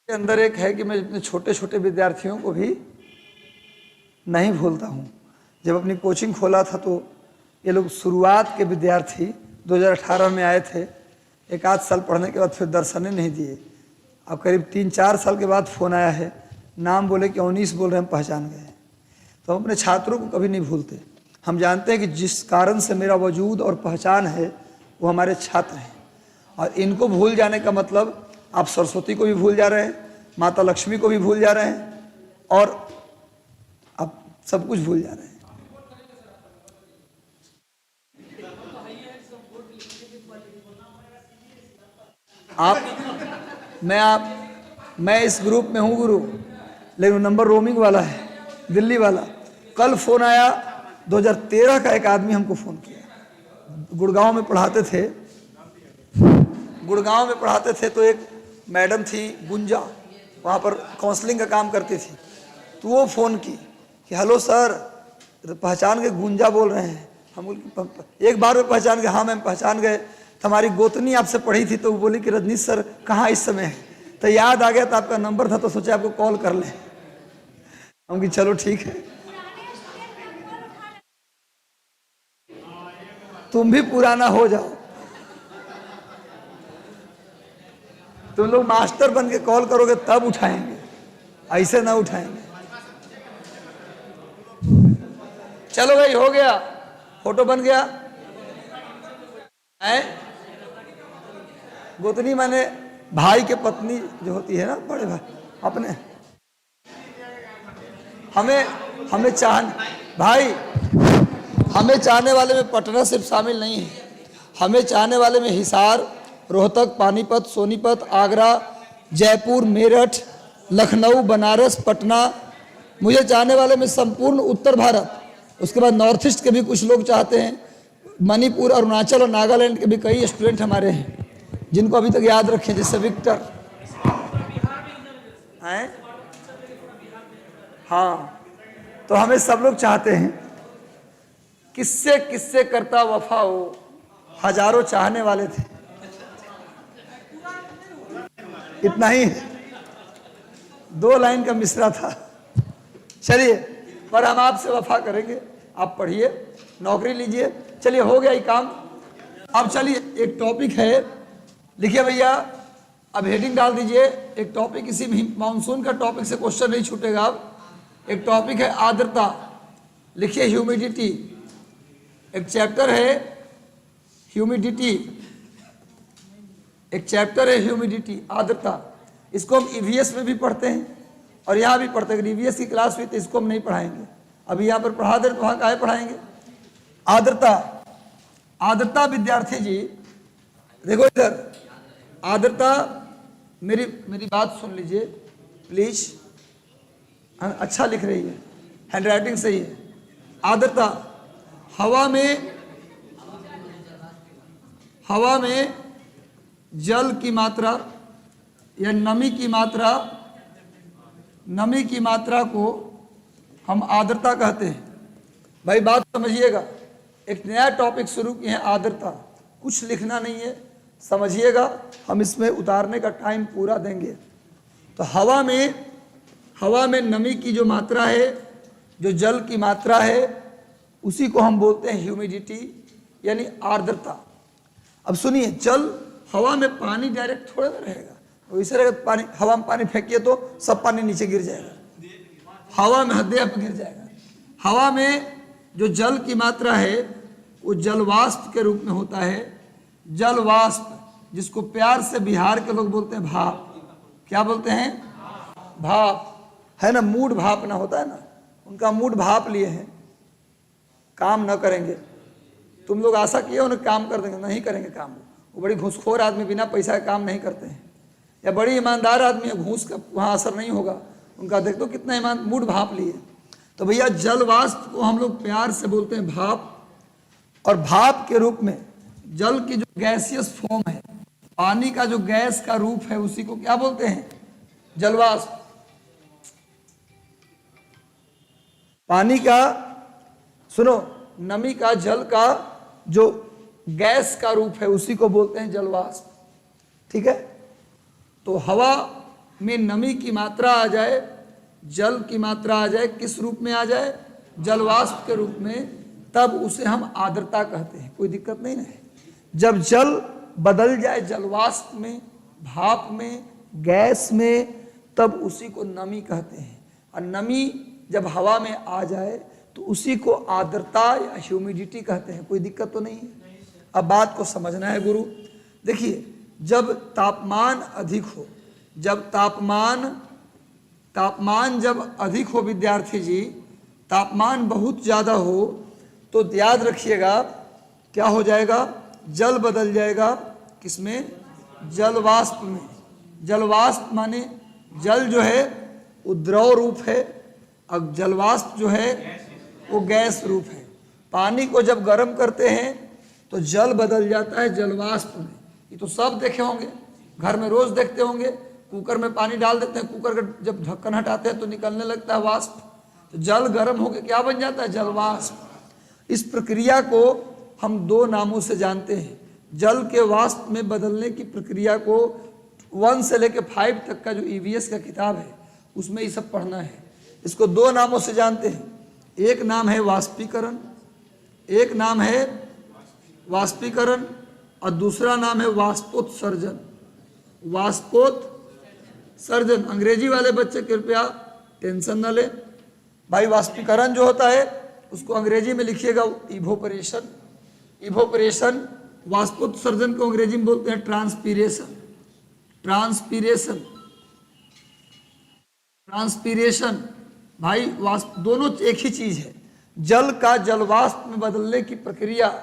A: के अंदर एक है कि मैं अपने छोटे छोटे विद्यार्थियों को भी नहीं भूलता हूँ। जब अपनी कोचिंग खोला था तो ये लोग शुरुआत के विद्यार्थी 2018 में आए थे, एक आध साल पढ़ने के बाद फिर दर्शन ही नहीं दिए। अब करीब 3-4 साल के बाद फ़ोन आया है, नाम बोले कि 19 बोल रहे हैं, हम पहचान गए। तो हम अपने छात्रों को कभी नहीं भूलते। हम जानते हैं कि जिस कारण से मेरा वजूद और पहचान है वो हमारे छात्र हैं, और इनको भूल जाने का मतलब आप सरस्वती को भी भूल जा रहे हैं, माता लक्ष्मी को भी भूल जा रहे हैं, और आप सब कुछ भूल जा रहे हैं। मैं इस ग्रुप में हूँ गुरु, लेकिन नंबर रोमिंग वाला है, दिल्ली वाला। कल फोन आया, 2013 का एक आदमी हमको फ़ोन किया। गुड़गांव में पढ़ाते थे तो एक मैडम थी गुंजा, वहाँ पर काउंसलिंग का काम करती थी। तो वो फ़ोन की कि हेलो सर, पहचान के गुंजा बोल रहे हैं। हम एक बार में पहचान गए, हाँ मैम पहचान गए। हमारी गोतनी आपसे पढ़ी थी, तो वो बोली कि रजनीश सर कहाँ इस समय है। तो याद आ गया, तो आपका नंबर था तो सोचा आपको कॉल कर लें। हम कि चलो ठीक है, तुम भी पुराना हो जाओ। तुम लोग मास्टर बन के कॉल करोगे तब उठाएंगे, ऐसे ना उठाएंगे। चलो भाई, हो गया, फोटो बन गया है। गोतनी माने भाई के पत्नी जो होती है ना, बड़े भाई अपने। हमें चाहने वाले में पटना सिर्फ शामिल नहीं है। हमें चाहने वाले में हिसार, रोहतक, पानीपत, सोनीपत, आगरा, जयपुर, मेरठ, लखनऊ, बनारस, पटना। मुझे चाहने वाले में संपूर्ण उत्तर भारत, उसके बाद नॉर्थ ईस्ट के भी कुछ लोग चाहते हैं। मणिपुर, अरुणाचल और नागालैंड के भी कई स्टूडेंट हमारे हैं जिनको अभी तक याद रखें, जैसे विक्टर हैं। हाँ, तो हमें सब लोग चाहते हैं। किससे किससे करता वफा हो, हजारों चाहने वाले थे। इतना ही 2 लाइन का मिसरा था। चलिए, पर हम आपसे वफा करेंगे। आप पढ़िए, नौकरी लीजिए। चलिए, हो गया ये काम। अब चलिए, एक टॉपिक है, लिखिए भैया, अब हेडिंग डाल दीजिए। एक टॉपिक, इसी मानसून का टॉपिक से क्वेश्चन नहीं छूटेगा। अब एक टॉपिक है आर्द्रता, लिखिए ह्यूमिडिटी। एक चैप्टर है ह्यूमिडिटी, आर्द्रता। इसको हम ईवीएस में भी पढ़ते हैं और यहाँ भी पढ़ते हैं। ईवीएस की क्लास हुई तो इसको हम नहीं पढ़ाएंगे, अभी यहाँ पर पढ़ा दें तो वहाँ काहे पढ़ाएंगे। आर्द्रता विद्यार्थी जी देखो इधर, आर्द्रता, मेरी बात सुन लीजिए प्लीज। अच्छा लिख रही है, हैंडराइटिंग सही है। आर्द्रता हवा में जल की मात्रा या नमी की मात्रा को हम आर्द्रता कहते हैं। भाई बात समझिएगा, एक नया टॉपिक शुरू किए हैं आर्द्रता। कुछ लिखना नहीं है, समझिएगा, हम इसमें उतारने का टाइम पूरा देंगे। तो हवा में नमी की जो मात्रा है, जो जल की मात्रा है, उसी को हम बोलते हैं ह्यूमिडिटी यानी आर्द्रता। अब सुनिए, हवा में पानी डायरेक्ट थोड़ा ना रहेगा, तो इसे रहेगा पानी। हवा में पानी फेंकिए तो सब पानी नीचे गिर जाएगा, हवा में हदेह पे गिर जाएगा। हवा में जो जल की मात्रा है वो जलवाष्प के रूप में होता है। जलवाष्प, जिसको प्यार से बिहार के लोग बोलते हैं भाप। क्या बोलते हैं? भाप, है ना। मूड भाप ना होता है ना, उनका मूड भाप लिए हैं, काम न करेंगे। तुम लोग आशा किए उन्हें काम कर देंगे, नहीं करेंगे काम। वो बड़ी घूसखोर आदमी, बिना पैसा का काम नहीं करते हैं, या बड़ी ईमानदार आदमी है, घूस का वहाँ असर नहीं होगा उनका। देख दो कितना ईमान, मूड भाप लिए। तो भैया जलवाष्प को हम लोग प्यार से बोलते हैं भाप, और भाप के रूप में जल की जो गैसियस फॉर्म है, पानी का जो गैस का रूप है, उसी को क्या बोलते हैं? जलवाष्प। पानी का, सुनो, नमी का, जल का जो गैस का रूप है, उसी को बोलते हैं जलवाष्प। ठीक है। तो में नमी की मात्रा आ जाए, जल की मात्रा आ जाए, किस रूप में आ जाए, जलवाष्प के रूप में, तब उसे हम आर्द्रता कहते हैं। कोई दिक्कत नहीं है। जब जल बदल जाए जलवाष्प में, भाप में, गैस में, तब उसी को नमी कहते हैं। और नमी जब हवा में आ जाए तो उसी को आर्द्रता या ह्यूमिडिटी कहते हैं। कोई दिक्कत तो नहीं है। अब बात को समझना है गुरु। देखिए, जब तापमान अधिक हो, जब तापमान जब अधिक हो विद्यार्थी जी, तापमान बहुत ज़्यादा हो, तो याद रखिएगा क्या हो जाएगा, जल बदल जाएगा किसमें, जलवाष्प में। जलवाष्प माने जल जो है वो द्रव रूप है, और जलवाष्प जो है वो गैस रूप है। पानी को जब गर्म करते हैं तो जल बदल जाता है जलवाष्प में। ये तो सब देखे होंगे, घर में रोज देखते होंगे, कुकर में पानी डाल देते हैं, कुकर का जब ढक्कन हटाते हैं तो निकलने लगता है वाष्प। तो जल गर्म होकर क्या बन जाता है, जलवाष्प। इस प्रक्रिया को हम दो नामों से जानते हैं। जल के वाष्प में बदलने की प्रक्रिया को 1 से लेकर 5 तक का जो EVS का किताब है उसमें ये सब पढ़ना है। इसको दो नामों से जानते हैं। एक नाम है वाष्पीकरण, एक नाम है वाष्पीकरण, और दूसरा नाम है वाष्पोत्सर्जन। वाष्पोत्सर्जन, अंग्रेजी वाले बच्चे कृपया टेंशन न लें भाई। वाष्पीकरण जो होता है उसको अंग्रेजी में लिखिएगा इवोपरेशन, इवोपरेशन। वाष्पोत्सर्जन को अंग्रेजी में बोलते हैं ट्रांसपीरेशन, ट्रांसपीरेशन, ट्रांसपीरेशन। भाई वाष्प दोनों एक ही चीज है। जल का जलवाष्प में बदलने की प्रक्रिया,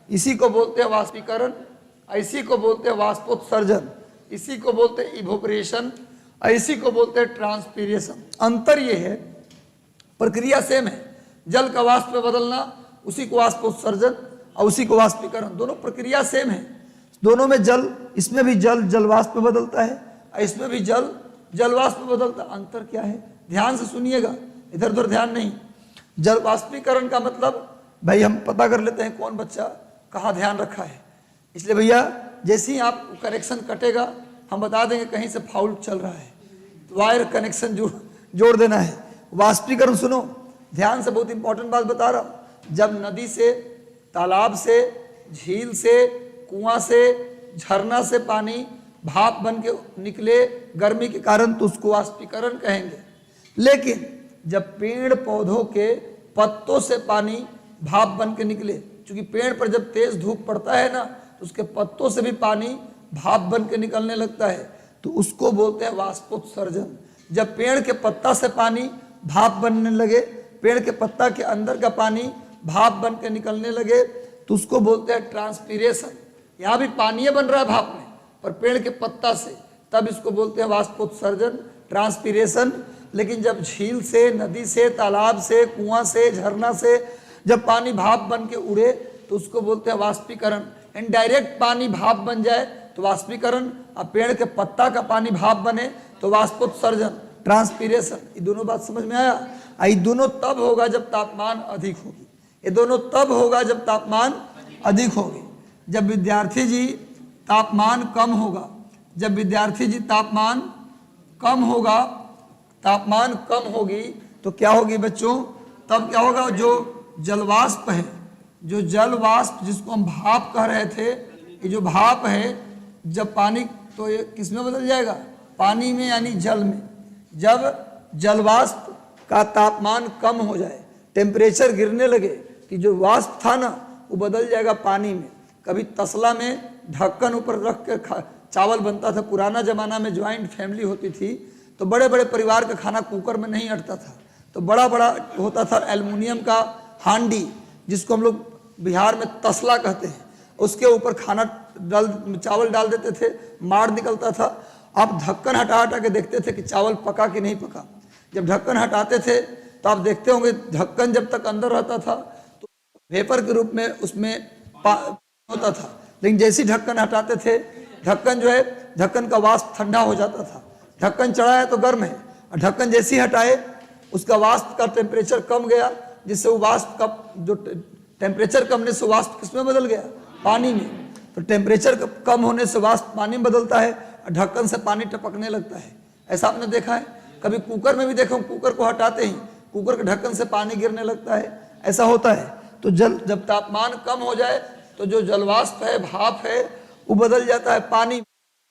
A: इसी को बोलते हैं वाष्पीकरण, इसी को बोलते हैं वाष्पोत्सर्जन, इसी को बोलते हैं इवोपरेशन, इसी को बोलते हैं ट्रांसपीरेशन। अंतर ये है, प्रक्रिया सेम है। जल का वाष्प में बदलना, उसी को वाष्पोत्सर्जन और उसी को वाष्पीकरण, दोनों प्रक्रिया सेम है। दोनों में जल, इसमें भी जल जलवाष्प में बदलता है, इसमें भी जल जलवाष्प में बदलता है। अंतर क्या है, ध्यान से सुनिएगा, इधर उधर ध्यान नहीं। जल वाष्पीकरण का मतलब भाई हम पता कर लेते हैं कौन बच्चा कहाँ ध्यान रखा है। इसलिए भैया जैसे ही आप कनेक्शन कटेगा हम बता देंगे कहीं से फाउल्ट चल रहा है, तो वायर कनेक्शन जोड़ देना है। वाष्पीकरण सुनो ध्यान से, बहुत इंपॉर्टेंट बात बता रहा हूँ। जब नदी से, तालाब से, झील से, कुआं से, झरना से पानी भाप बन के निकले गर्मी के कारण, तो उसको वाष्पीकरण कहेंगे। लेकिन जब पेड़ पौधों के पत्तों से पानी भाप बन के निकले, क्योंकि पेड़ पर जब तेज धूप पड़ता है ना तो उसके पत्तों से भी पानी भाप बन के निकलने लगता है, तो उसको बोलते हैं वाष्पोत्सर्जन। जब पेड़ के पत्ता से पानी भाप बनने लगे, पेड़ के पत्ता के अंदर का पानी भाप बन के निकलने लगे, तो उसको बोलते हैं ट्रांसपीरेशन। यहाँ भी पानी बन रहा है भाप में, पर पेड़ के पत्ता से, तब इसको बोलते हैं वाष्पोत्सर्जन, ट्रांसपीरेशन। लेकिन जब झील से, नदी से, तालाब से, कुआं से, झरना से जब पानी भाप बन के उड़े तो उसको बोलते हैं वाष्पीकरण। इनडायरेक्ट पानी भाप बन जाए तो वाष्पीकरण, और पेड़ के पत्ता का पानी भाप बने तो वाष्पोत्सर्जन, ट्रांसपीरेशन। ये दोनों बात समझ में आया। ये दोनों तब होगा जब तापमान अधिक होगी, ये दोनों तब होगा जब तापमान अधिक होगी। जब विद्यार्थी जी तापमान कम होगा, जब विद्यार्थी जी तापमान कम होगा, तापमान कम होगी तो क्या होगी बच्चों, तब क्या होगा, जो जलवाष्प है, जो जलवाष्प जिसको हम भाप कह रहे थे, ये जो भाप है जब पानी, तो ये किस में बदल जाएगा, पानी में, यानी जल में। जब जलवाष्प का तापमान कम हो जाए, टेम्परेचर गिरने लगे, कि जो वाष्प था ना वो बदल जाएगा पानी में। कभी तसला में ढक्कन ऊपर रख कर चावल बनता था। पुराना जमाना में ज्वाइंट फैमिली होती थी तो बड़े बड़े परिवार का खाना कुकर में नहीं अटता था, तो बड़ा बड़ा होता था एल्युमिनियम का हांडी, जिसको हम लोग बिहार में तसला कहते हैं। उसके ऊपर खाना चावल डाल देते थे, माड़ निकलता था। आप ढक्कन हटा हटा के देखते थे कि चावल पका कि नहीं पका। जब ढक्कन हटाते थे तो आप देखते होंगे ढक्कन जब तक अंदर रहता था तो वेपर के रूप में उसमें होता था, लेकिन जैसे ढक्कन हटाते थे, ढक्कन जो है, ढक्कन का वाष्प ठंडा हो जाता था। ढक्कन चढ़ा है तो गर्म है, और ढक्कन जैसे ही हटाए उसका वाष्प का टेम्परेचर कम गया, जिससे वो वाष्प का जो टेम्परेचर कमने से वाष्प किसमें बदल गया, पानी में। तो टेम्परेचर कम होने से वाष्प पानी में बदलता है, और ढक्कन से पानी टपकने लगता है। ऐसा आपने देखा है? कभी कुकर में भी देखो, कुकर को हटाते ही कुकर के ढक्कन से पानी गिरने लगता है, ऐसा होता है। तो जब तापमान कम हो जाए तो जो जलवाष्प है, भाप है, वो बदल जाता है पानी।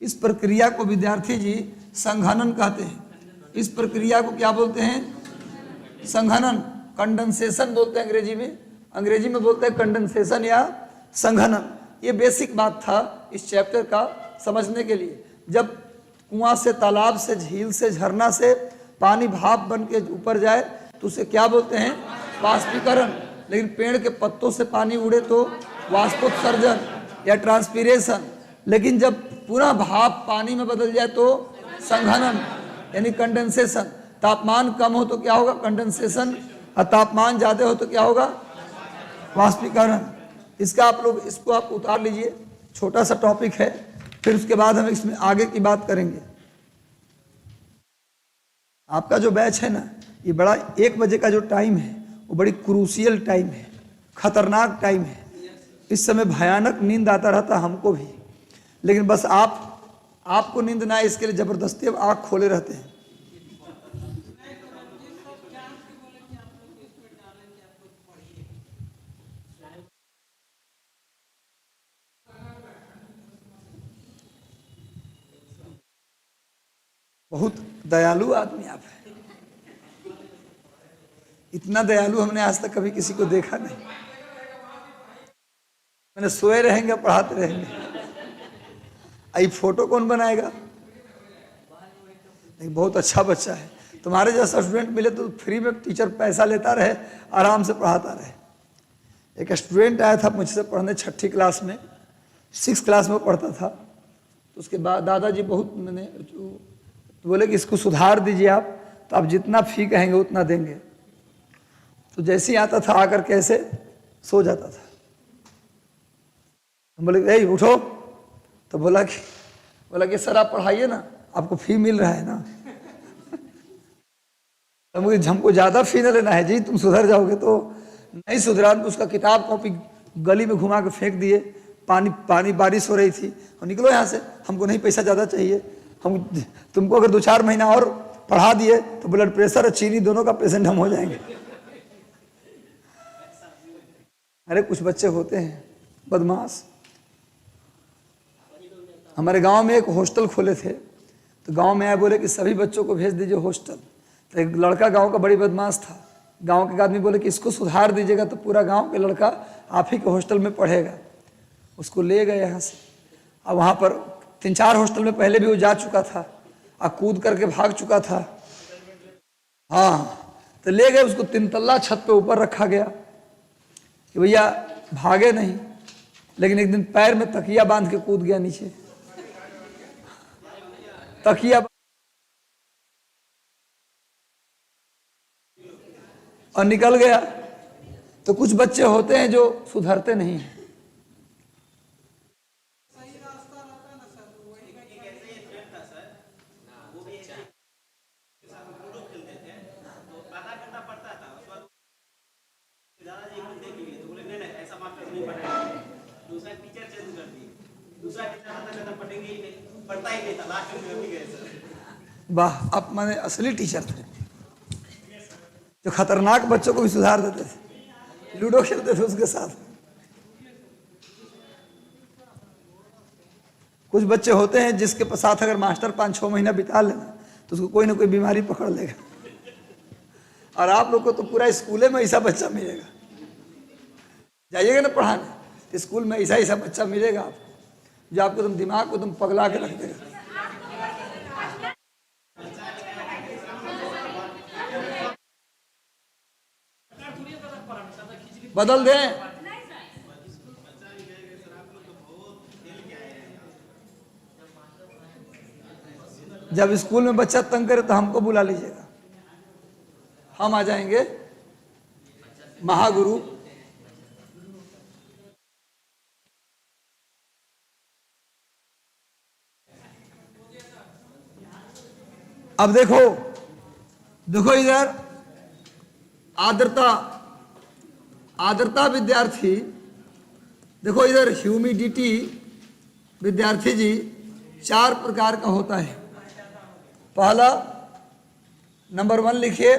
A: इस प्रक्रिया को विद्यार्थी जी संघनन कहते हैं। इस प्रक्रिया को क्या बोलते हैं? संघनन, कंडेंसेशन बोलते हैं अंग्रेजी में बोलते हैं कंडेंसेशन या संघनन। ये बेसिक बात था इस चैप्टर का समझने के लिए। जब कुआं से, तालाब से, झील से, झरना से पानी भाप बन के ऊपर जाए तो उसे क्या बोलते हैं? वाष्पीकरण। लेकिन पेड़ के पत्तों से पानी उड़े तो वाष्पोत्सर्जन या ट्रांसपीरेशन। लेकिन जब पूरा भाप पानी में बदल जाए तो संघनन यानी कंडेंसेशन। तापमान कम हो तो क्या होगा? कंडेंसेशन। और तापमान ज़्यादा हो तो क्या होगा? वाष्पीकरण। इसका आप लोग इसको आप उतार लीजिए, छोटा सा टॉपिक है, फिर उसके बाद हम इसमें आगे की बात करेंगे। आपका जो बैच है ना, ये बड़ा 1 बजे का जो टाइम है वो बड़ी क्रूशियल टाइम है, खतरनाक टाइम है। इस समय भयानक नींद आता रहता हमको भी, लेकिन बस आपको नींद ना आए इसके लिए जबरदस्ती अब आँख खोले रहते हैं। बहुत दयालु आदमी आप हैं। इतना दयालु हमने आज तक कभी किसी को देखा नहीं। मैंने सोए रहेंगे, पढ़ाते रहेंगे। आई फोटो कौन बनाएगा? नहीं, बहुत अच्छा बच्चा है। तुम्हारे जैसा स्टूडेंट मिले तो फ्री में टीचर पैसा लेता रहे, आराम से पढ़ाता रहे। एक स्टूडेंट आया था मुझसे पढ़ने 6ठी क्लास में, 6 क्लास में पढ़ता था। तो उसके बाद दादाजी बहुत मैंने तो बोले कि इसको सुधार दीजिए आप, तो आप जितना फी कहेंगे उतना देंगे। तो जैसे ही आता था आकर कैसे सो जाता था। हम बोले ए उठो, तो बोला कि सर आप पढ़ाइए ना, आपको फी मिल रहा है ना। तो हमको ज़्यादा फी न लेना है जी, तुम सुधर जाओगे। तो नहीं सुधरा तो उसका किताब कॉपी गली में घुमा के फेंक दिए। पानी बारिश हो रही थी, और निकलो यहाँ से, हमको नहीं पैसा ज़्यादा चाहिए। हम तुमको अगर 2-4 महीना और पढ़ा दिए तो ब्लड प्रेशर और चीनी दोनों का पेशेंट हम हो जाएंगे। अरे कुछ बच्चे होते हैं बदमाश। हमारे गांव में एक हॉस्टल खोले थे, तो गांव में आए बोले कि सभी बच्चों को भेज दीजिए हॉस्टल। तो एक लड़का गांव का बड़ी बदमाश था। गांव के आदमी बोले कि इसको सुधार दीजिएगा तो पूरा गांव के लड़का आप ही के हॉस्टल में पढ़ेगा। उसको ले गए यहाँ से। अब वहाँ पर 3-4 हॉस्टल में पहले भी वो जा चुका था और कूद करके भाग चुका था। हाँ, तो ले गए उसको 3 तल्ला छत पे ऊपर रखा गया कि भैया भागे नहीं। लेकिन एक दिन पैर में तकिया बांध के कूद गया नीचे। तकिया और निकल गया। तो कुछ बच्चे होते हैं जो सुधरते नहीं हैं। वाह, आप माने असली टीचर थे जो खतरनाक बच्चों को भी सुधार देते थे। लूडो खेलते थे उसके साथ। कुछ बच्चे होते हैं जिसके साथ अगर मास्टर 5-6 महीना बिता लेना तो उसको कोई ना कोई बीमारी पकड़ लेगा। और आप लोग को तो पूरा स्कूले में ऐसा बच्चा मिलेगा। जाइएगा ना पढ़ाने, स्कूल में ऐसा बच्चा मिलेगा आपको, जो आपको तुम दिमाग को तुम पगला के रख देगा। बदल दें। जब स्कूल में बच्चा तंग करे तो हमको बुला लीजिएगा, हम आ जाएंगे। महागुरु अब देखो इधर आर्द्रता विद्यार्थी, देखो इधर ह्यूमिडिटी विद्यार्थी जी 4 प्रकार का होता है। पहला नंबर 1 लिखिए,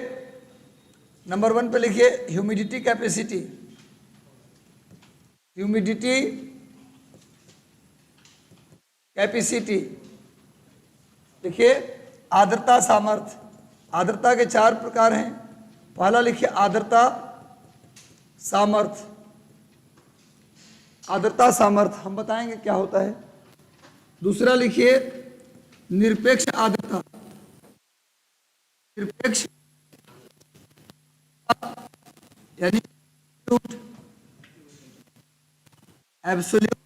A: नंबर 1 पे लिखिए ह्यूमिडिटी कैपेसिटी, ह्यूमिडिटी कैपेसिटी। लिखिए आर्द्रता सामर्थ्य। आर्द्रता के 4 प्रकार हैं। पहला लिखिए आर्द्रता सामर्थ्य। आर्द्रता सामर्थ्य हम बताएंगे क्या होता है। दूसरा लिखिए निरपेक्ष आर्द्रता। निरपेक्ष यानी एब्सोल्यूट।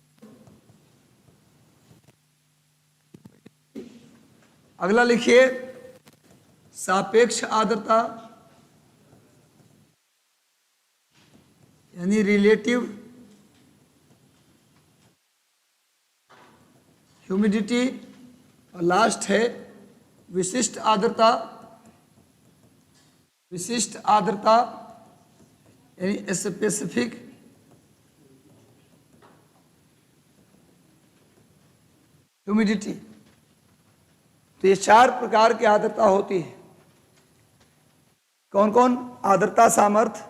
A: अगला लिखिए सापेक्ष आर्द्रता यानी रिलेटिव ह्यूमिडिटी। और लास्ट है विशिष्ट आर्द्रता। विशिष्ट आर्द्रता यानी स्पेसिफिक ह्यूमिडिटी। तो ये 4 प्रकार की आर्द्रता होती है। कौन कौन? आर्द्रता सामर्थ्य,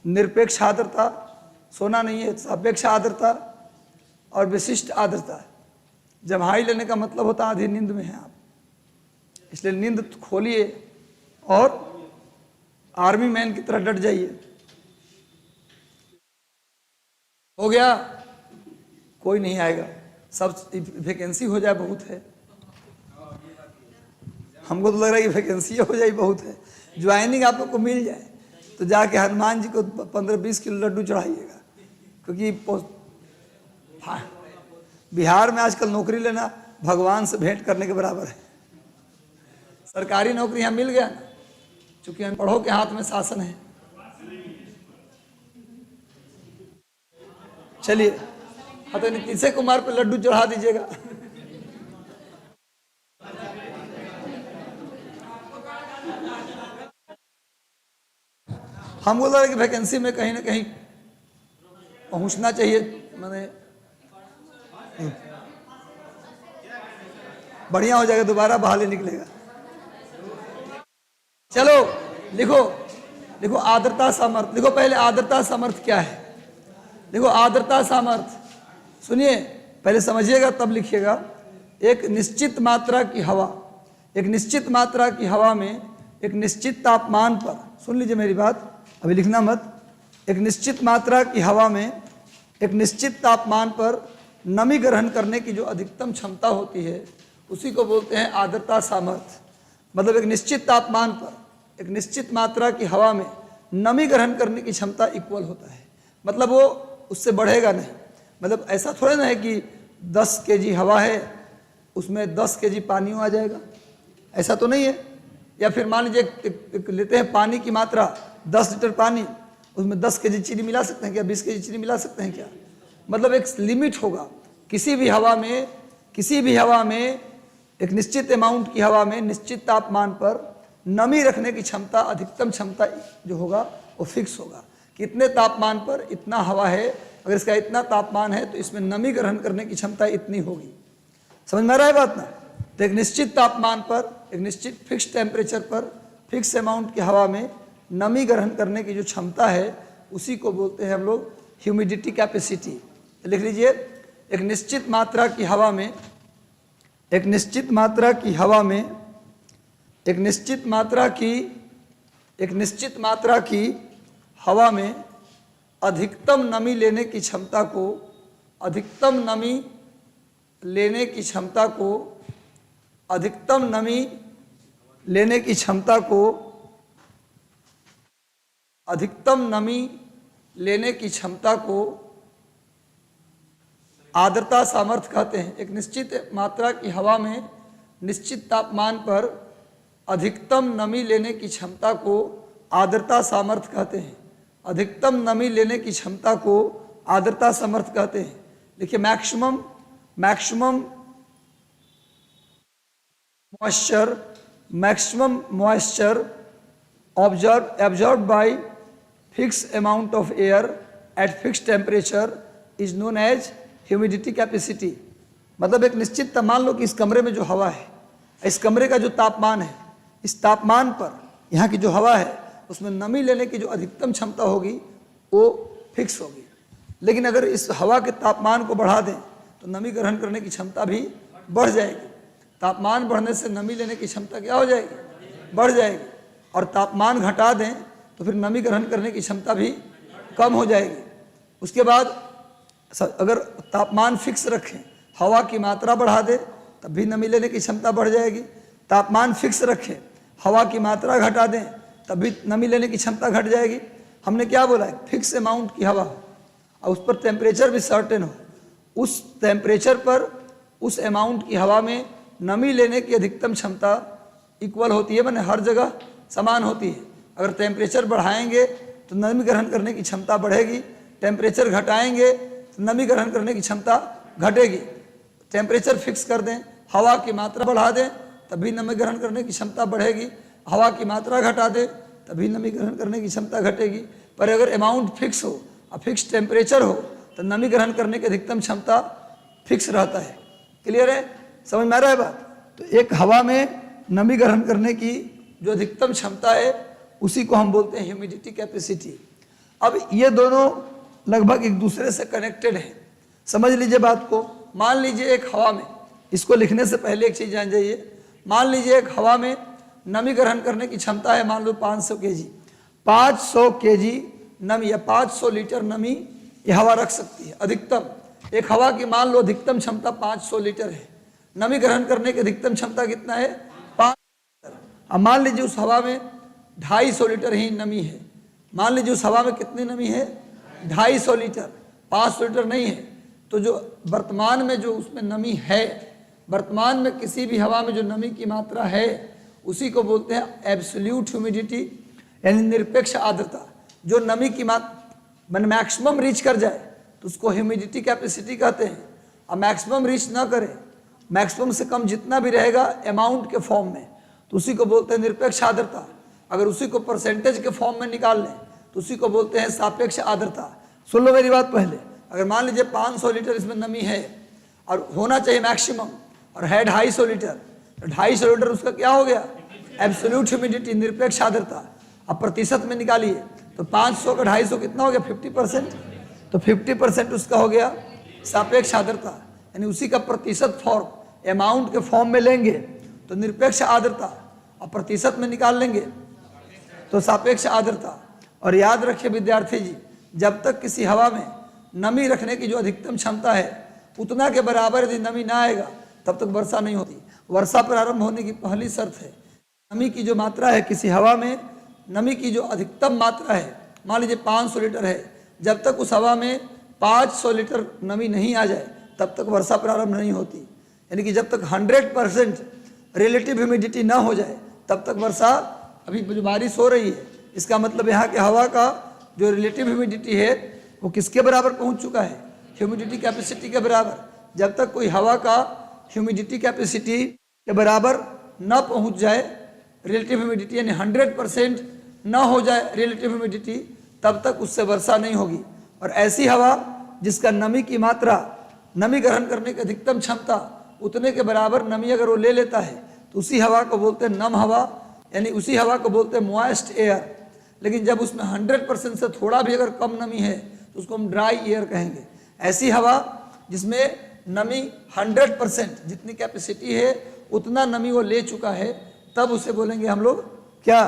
A: निरपेक्ष आर्द्रता, सोना नहीं है, सापेक्ष आर्द्रता और विशिष्ट आर्द्रता। जब हाई लेने का मतलब होता है आधी नींद में है आप, इसलिए नींद खोलिए और आर्मी मैन की तरह डट जाइए। हो गया? कोई नहीं आएगा, सब वैकेंसी हो जाए बहुत है। हमको तो लग रहा है कि वैकेंसी हो जाए बहुत है, ज्वाइनिंग आप लोग को मिल जाए तो जाके हनुमान जी को 15-20 किलो लड्डू चढ़ाइएगा, क्योंकि बिहार में आजकल नौकरी लेना भगवान से भेंट करने के बराबर है। सरकारी नौकरी यहाँ मिल गया ना, चूंकि अनपढ़ों के हाथ में शासन है। चलिए हाँ, तो नीतीश कुमार पे लड्डू चढ़ा दीजिएगा। हमको लग रहा है कि वैकेंसी में कहीं ना कहीं पहुंचना चाहिए, मैंने बढ़िया हो जाएगा, दोबारा बहाली निकलेगा। चलो लिखो, लिखो आर्द्रता सामर्थ्य। लिखो पहले आर्द्रता सामर्थ्य क्या है। देखो आर्द्रता सामर्थ्य, सुनिए पहले समझिएगा तब लिखिएगा। एक निश्चित मात्रा की हवा, एक निश्चित मात्रा की हवा में एक निश्चित तापमान पर, सुन लीजिए मेरी बात, अभी लिखना मत। एक निश्चित मात्रा की हवा में एक निश्चित तापमान पर नमी ग्रहण करने की जो अधिकतम क्षमता होती है उसी को बोलते हैं आर्द्रता सामर्थ्य। मतलब एक निश्चित तापमान पर एक निश्चित मात्रा की हवा में नमी ग्रहण करने की क्षमता इक्वल होता है, मतलब वो उससे बढ़ेगा नहीं। मतलब ऐसा थोड़ा ना है कि 10 kg हवा है उसमें 10 kg पानी आ जाएगा, ऐसा तो नहीं है। या फिर मान लीजिए लेते हैं पानी की मात्रा 10 लीटर पानी, उसमें 10 kg चीनी मिला सकते हैं क्या? 20 kg चीनी मिला सकते हैं क्या? मतलब एक लिमिट होगा। किसी भी हवा में, किसी भी हवा में एक निश्चित अमाउंट की हवा में निश्चित तापमान पर नमी रखने की क्षमता, अधिकतम क्षमता जो होगा वो फिक्स होगा। कितने तापमान पर इतना हवा है, अगर इसका इतना तापमान है तो इसमें नमी ग्रहण करने की क्षमता इतनी होगी। समझ में आ रहा है बात ना? तो एक निश्चित तापमान पर, एक निश्चित फिक्स टेम्परेचर पर, फिक्स अमाउंट की हवा में नमी ग्रहण करने की जो क्षमता है उसी को बोलते हैं हम लोग ह्यूमिडिटी कैपेसिटी। लिख लीजिए, एक निश्चित मात्रा की हवा में, एक निश्चित मात्रा की हवा में, एक निश्चित मात्रा की, एक निश्चित मात्रा की हवा में अधिकतम नमी लेने की क्षमता को, अधिकतम नमी लेने की क्षमता को, अधिकतम नमी लेने की क्षमता को, अधिकतम नमी लेने की क्षमता को आर्द्रता सामर्थ्य कहते हैं। एक निश्चित मात्रा की हवा में निश्चित तापमान पर अधिकतम नमी लेने की क्षमता को आर्द्रता सामर्थ्य कहते हैं। अधिकतम नमी लेने की क्षमता को आर्द्रता सामर्थ्य कहते हैं। देखिए maximum, maximum moisture, maximum moisture absorbed by fixed amount of air at fixed temperature is known as humidity capacity. मतलब एक निश्चित, मान लो कि इस कमरे में जो हवा है, इस कमरे का जो तापमान है, इस तापमान पर यहाँ की जो हवा है उसमें नमी लेने की जो अधिकतम क्षमता होगी वो फिक्स होगी। लेकिन अगर इस हवा के तापमान को बढ़ा दें तो नमी ग्रहण करने की क्षमता भी बढ़ जाएगी। तापमान बढ़ने से नमी लेने की क्षमता क्या हो जाएगी? बढ़ जाएगी। और तापमान घटा दें तो फिर नमी ग्रहण करने की क्षमता भी कम हो जाएगी। उसके बाद अगर तापमान फिक्स रखें, हवा की मात्रा बढ़ा दें तब भी नमी लेने की क्षमता बढ़ जाएगी। तापमान फिक्स रखें, हवा की मात्रा घटा दें तब भी नमी लेने की क्षमता घट जाएगी। हमने क्या बोला है? फिक्स अमाउंट की हवा हो और उस पर टेम्परेचर भी सर्टेन हो, उस टेम्परेचर पर उस अमाउंट की हवा में नमी लेने की अधिकतम क्षमता इक्वल होती है, माने हर जगह समान होती है। अगर टेम्परेचर बढ़ाएंगे तो नमी ग्रहण करने की क्षमता बढ़ेगी, टेम्परेचर घटाएंगे तो नमी ग्रहण करने की क्षमता घटेगी। टेम्परेचर फिक्स कर दें, हवा की मात्रा बढ़ा दें तभी नमी ग्रहण करने की क्षमता बढ़ेगी, हवा की मात्रा घटा दें तभी नमी ग्रहण करने की क्षमता घटेगी। पर अगर अमाउंट फिक्स हो और फिक्स टेम्परेचर हो तो नमी ग्रहण करने की अधिकतम क्षमता फिक्स रहता है। क्लियर है? समझ में आ रहा है बात? तो एक हवा में नमी ग्रहण करने की जो अधिकतम क्षमता है उसी को हम बोलते हैं ह्यूमिडिटी कैपेसिटी। अब ये दोनों लगभग एक दूसरे से कनेक्टेड हैं। समझ लीजिए बात को। मान लीजिए एक हवा में, इसको लिखने से पहले एक चीज़ जान जाइए। मान लीजिए एक हवा में नमी ग्रहण करने की क्षमता है मान लो 500 केजी। 500 केजी नमी या 500 लीटर नमी ये हवा रख सकती है अधिकतम। एक हवा की मान लो अधिकतम क्षमता 500 लीटर है, नमी ग्रहण करने की अधिकतम क्षमता कितना है? 5 लीटर। अब मान लीजिए उस हवा में 250 लीटर ही नमी है। मान लीजिए उस हवा में कितनी नमी है? 250 लीटर, 500 लीटर नहीं है। तो जो वर्तमान में जो उसमें नमी है, वर्तमान में किसी भी हवा में जो नमी की मात्रा है उसी को बोलते हैं एब्सोल्यूट ह्यूमिडिटी, यानी निरपेक्ष आर्द्रता। जो नमी की मात्रा मैक्सिमम रीच कर जाए तो उसको ह्यूमिडिटी कैपेसिटी कहते हैं। अब मैक्सिमम रीच ना करे, मैक्सिमम से कम जितना भी रहेगा अमाउंट के फॉर्म में तो उसी को बोलते हैं निरपेक्ष आर्द्रता। अगर उसी को परसेंटेज के फॉर्म में निकाल लें तो उसी को बोलते हैं सापेक्ष आर्द्रता। सुन लो मेरी बात पहले। अगर मान लीजिए 500 लीटर इसमें नमी है और होना चाहिए मैक्सिमम और है 250 लीटर, तो 250 लीटर उसका क्या हो गया? एब्सोल्यूट ह्यूमिडिटी, निरपेक्ष आर्द्रता। अब प्रतिशत में निकालिए तो 500 का 250 कितना हो गया? 50%। तो 50% उसका हो गया सापेक्ष आर्द्रता, यानी उसी का प्रतिशत फॉर्म अमाउंट के फॉर्म में लेंगे तो निरपेक्ष आर्द्रता, और प्रतिशत में निकाल लेंगे तो सापेक्ष आर्द्रता। और याद रखिए विद्यार्थी जी, जब तक किसी हवा में नमी रखने की जो अधिकतम क्षमता है उतना के बराबर यदि नमी ना आएगा तब तक वर्षा नहीं होती। वर्षा प्रारंभ होने की पहली शर्त है नमी की जो मात्रा है, किसी हवा में नमी की जो अधिकतम मात्रा है, मान लीजिए 500 लीटर है, जब तक उस हवा में 500 लीटर नमी नहीं आ जाए तब तक वर्षा प्रारंभ नहीं होती। यानी कि जब तक 100% रिलेटिव ह्यूमिडिटी ना हो जाए तब तक वर्षा, अभी जो बारिश हो रही है इसका मतलब यहाँ के हवा का जो रिलेटिव ह्यूमिडिटी है वो किसके बराबर पहुँच चुका है? ह्यूमिडिटी कैपेसिटी के बराबर। जब तक कोई हवा का ह्यूमिडिटी कैपेसिटी के बराबर न पहुँच जाए, रिलेटिव ह्यूमिडिटी यानी 100% न हो जाए रिलेटिव ह्यूमिडिटी, तब तक उससे वर्षा नहीं होगी। और ऐसी हवा जिसका नमी की मात्रा, नमी ग्रहण करने की अधिकतम क्षमता उतने के बराबर नमी अगर वो ले लेता है तो उसी हवा को बोलते हैं नम हवा, यानी उसी हवा को बोलते हैं मॉइस्ट एयर। लेकिन जब उसमें 100% से थोड़ा भी अगर कम नमी है तो उसको हम ड्राई एयर कहेंगे। ऐसी हवा जिसमें नमी 100% जितनी कैपेसिटी है उतना नमी वो ले चुका है, तब उसे बोलेंगे हम लोग क्या?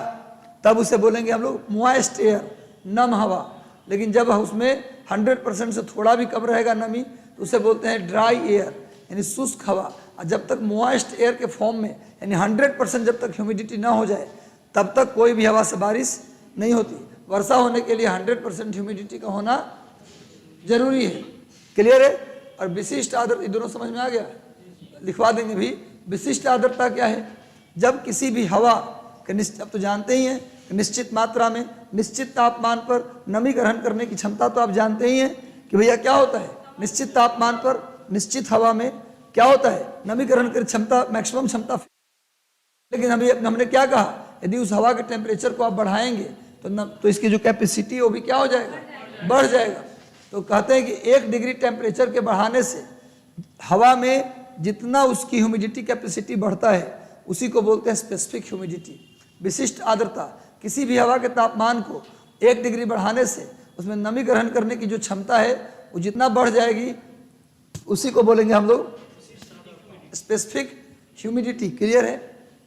A: तब उसे बोलेंगे हम लोग मॉइस्ट एयर, नम हवा। लेकिन जब उसमें 100% से थोड़ा भी कम रहेगा नमी तो उसे बोलते हैं ड्राई एयर, यानी शुष्क हवा। और जब तक मॉइस्ट एयर के फॉर्म में यानी 100% जब तक ह्यूमिडिटी ना हो जाए तब तक कोई भी हवा से बारिश नहीं होती। वर्षा होने के लिए 100% ह्यूमिडिटी का होना जरूरी है। क्लियर है? और विशिष्ट आर्द्रता, ये दोनों समझ में आ गया? लिखवा देंगे भी। विशिष्ट आर्द्रता क्या है? जब किसी भी हवा के निश्चित, अब तो जानते ही हैं, निश्चित मात्रा में निश्चित तापमान पर नमी ग्रहण करने की क्षमता तो आप जानते ही हैं कि भैया क्या होता है? निश्चित तापमान पर निश्चित हवा में क्या होता है? नमी ग्रहण की क्षमता, मैक्सिमम क्षमता। लेकिन हमने क्या कहा? यदि उस हवा के टेम्परेचर को आप बढ़ाएंगे तो इसकी जो कैपेसिटी है वो भी क्या हो जाएगा? बढ़ जाएगा। तो कहते हैं कि 1 डिग्री टेम्परेचर के बढ़ाने से हवा में जितना उसकी ह्यूमिडिटी कैपेसिटी बढ़ता है उसी को बोलते हैं स्पेसिफिक ह्यूमिडिटी। विशिष्ट आर्द्रता, किसी भी हवा के तापमान को 1 डिग्री बढ़ाने से उसमें नमी ग्रहण करने की जो क्षमता है वो जितना बढ़ जाएगी उसी को बोलेंगे हम लोग स्पेसिफिक ह्यूमिडिटी। क्लियर है,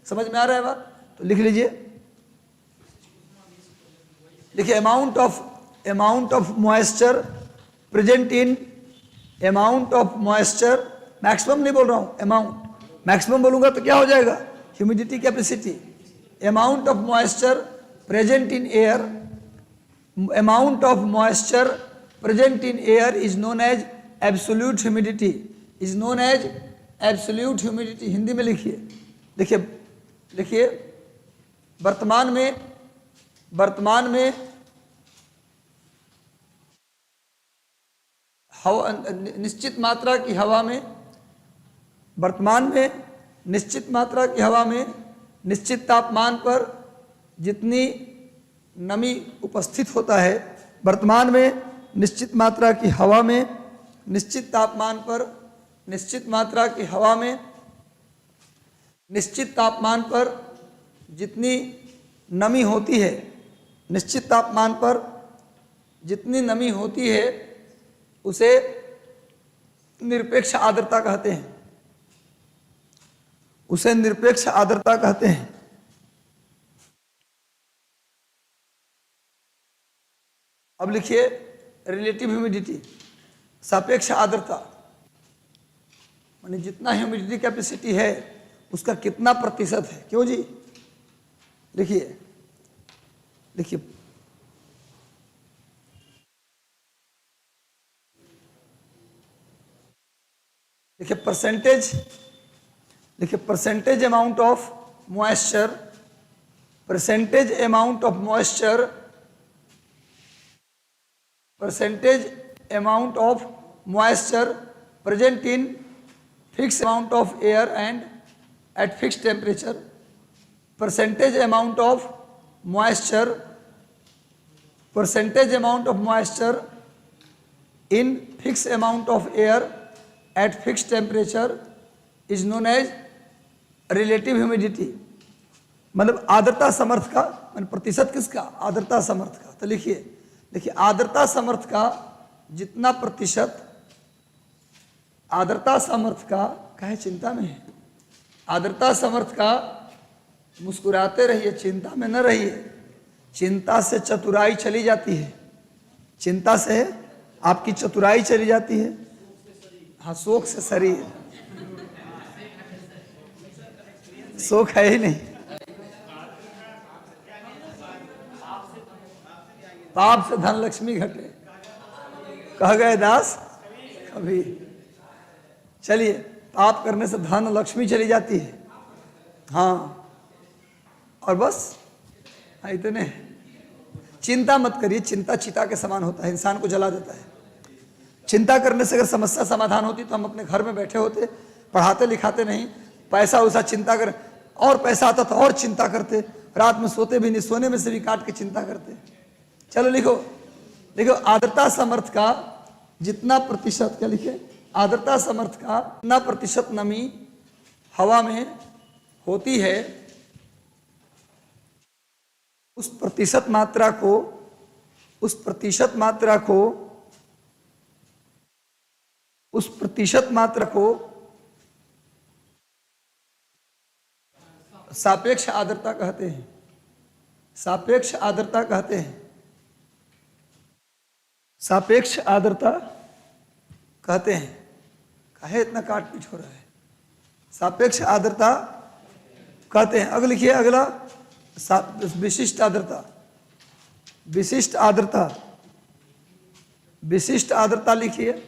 A: समझ में आ रहा है बात? तो लिख लीजिए, देखिए amount of moisture present in, amount of moisture, maximum नहीं बोल रहा हूं, अमाउंट, मैक्सिमम बोलूंगा तो क्या हो जाएगा, humidity capacity. Amount of moisture present in air, amount of moisture present in air is known as absolute humidity, is known as absolute humidity. Hindi में लिखिए, लिखिए वर्तमान में हवा, निश्चित मात्रा की हवा में, वर्तमान में निश्चित मात्रा की हवा में निश्चित तापमान पर जितनी नमी उपस्थित होता है, वर्तमान में निश्चित मात्रा की हवा में निश्चित तापमान पर, निश्चित मात्रा की हवा में निश्चित तापमान पर जितनी नमी होती है, निश्चित तापमान पर जितनी नमी होती है उसे निरपेक्ष आर्द्रता कहते हैं, उसे निरपेक्ष आर्द्रता कहते हैं। अब लिखिए रिलेटिव ह्यूमिडिटी, सापेक्ष आर्द्रता, माने जितना ह्यूमिडिटी कैपेसिटी है उसका कितना प्रतिशत है। क्यों जी, लिखिए percentage amount of moisture, percentage amount of moisture, percentage amount of moisture present in fixed amount of air and at fixed temperature, percentage amount of moisture, percentage amount of moisture in fixed amount of air at fixed temperature is known as relative humidity। मतलब आर्द्रता समर्थ का, मतलब प्रतिशत किसका, आर्द्रता समर्थ का। तो लिखिए आर्द्रता समर्थ का जितना प्रतिशत, आर्द्रता समर्थ का, कहे चिंता में है, आर्द्रता समर्थ का, मुस्कुराते रहिए, चिंता में न रहिए, चिंता से चतुराई चली जाती है, चिंता से आपकी चतुराई चली जाती है। हाँ, शोक से शरीर, शोक है ही नहीं, पाप से धन लक्ष्मी घटे, कह गए दास कभी। चलिए, पाप करने से धन लक्ष्मी चली जाती है, हाँ, और बस इतने। चिंता मत करिए, चिंता चिता के समान होता है, इंसान को जला देता है। चिंता करने से अगर समस्या समाधान होती तो हम अपने घर में बैठे होते, पढ़ाते लिखाते नहीं, पैसा वैसा चिंता कर, और पैसा आता तो और चिंता करते, रात में सोते भी नहीं, सोने में से भी काट के चिंता करते। चलो लिखो आर्द्रता समर्थ का जितना प्रतिशत, क्या लिखे, आर्द्रता समर्थ का जितना प्रतिशत नमी हवा में होती है उस प्रतिशत मात्रा को सापेक्ष आर्द्रता कहते हैं, सापेक्ष आर्द्रता कहते हैं, सापेक्ष आर्द्रता कहते हैं। काहे इतना काट पीट हो रहा है, सापेक्ष आर्द्रता कहते हैं। अगला लिखिए, अगला विशिष्ट आर्द्रता, विशिष्ट आर्द्रता, विशिष्ट आर्द्रता लिखिए।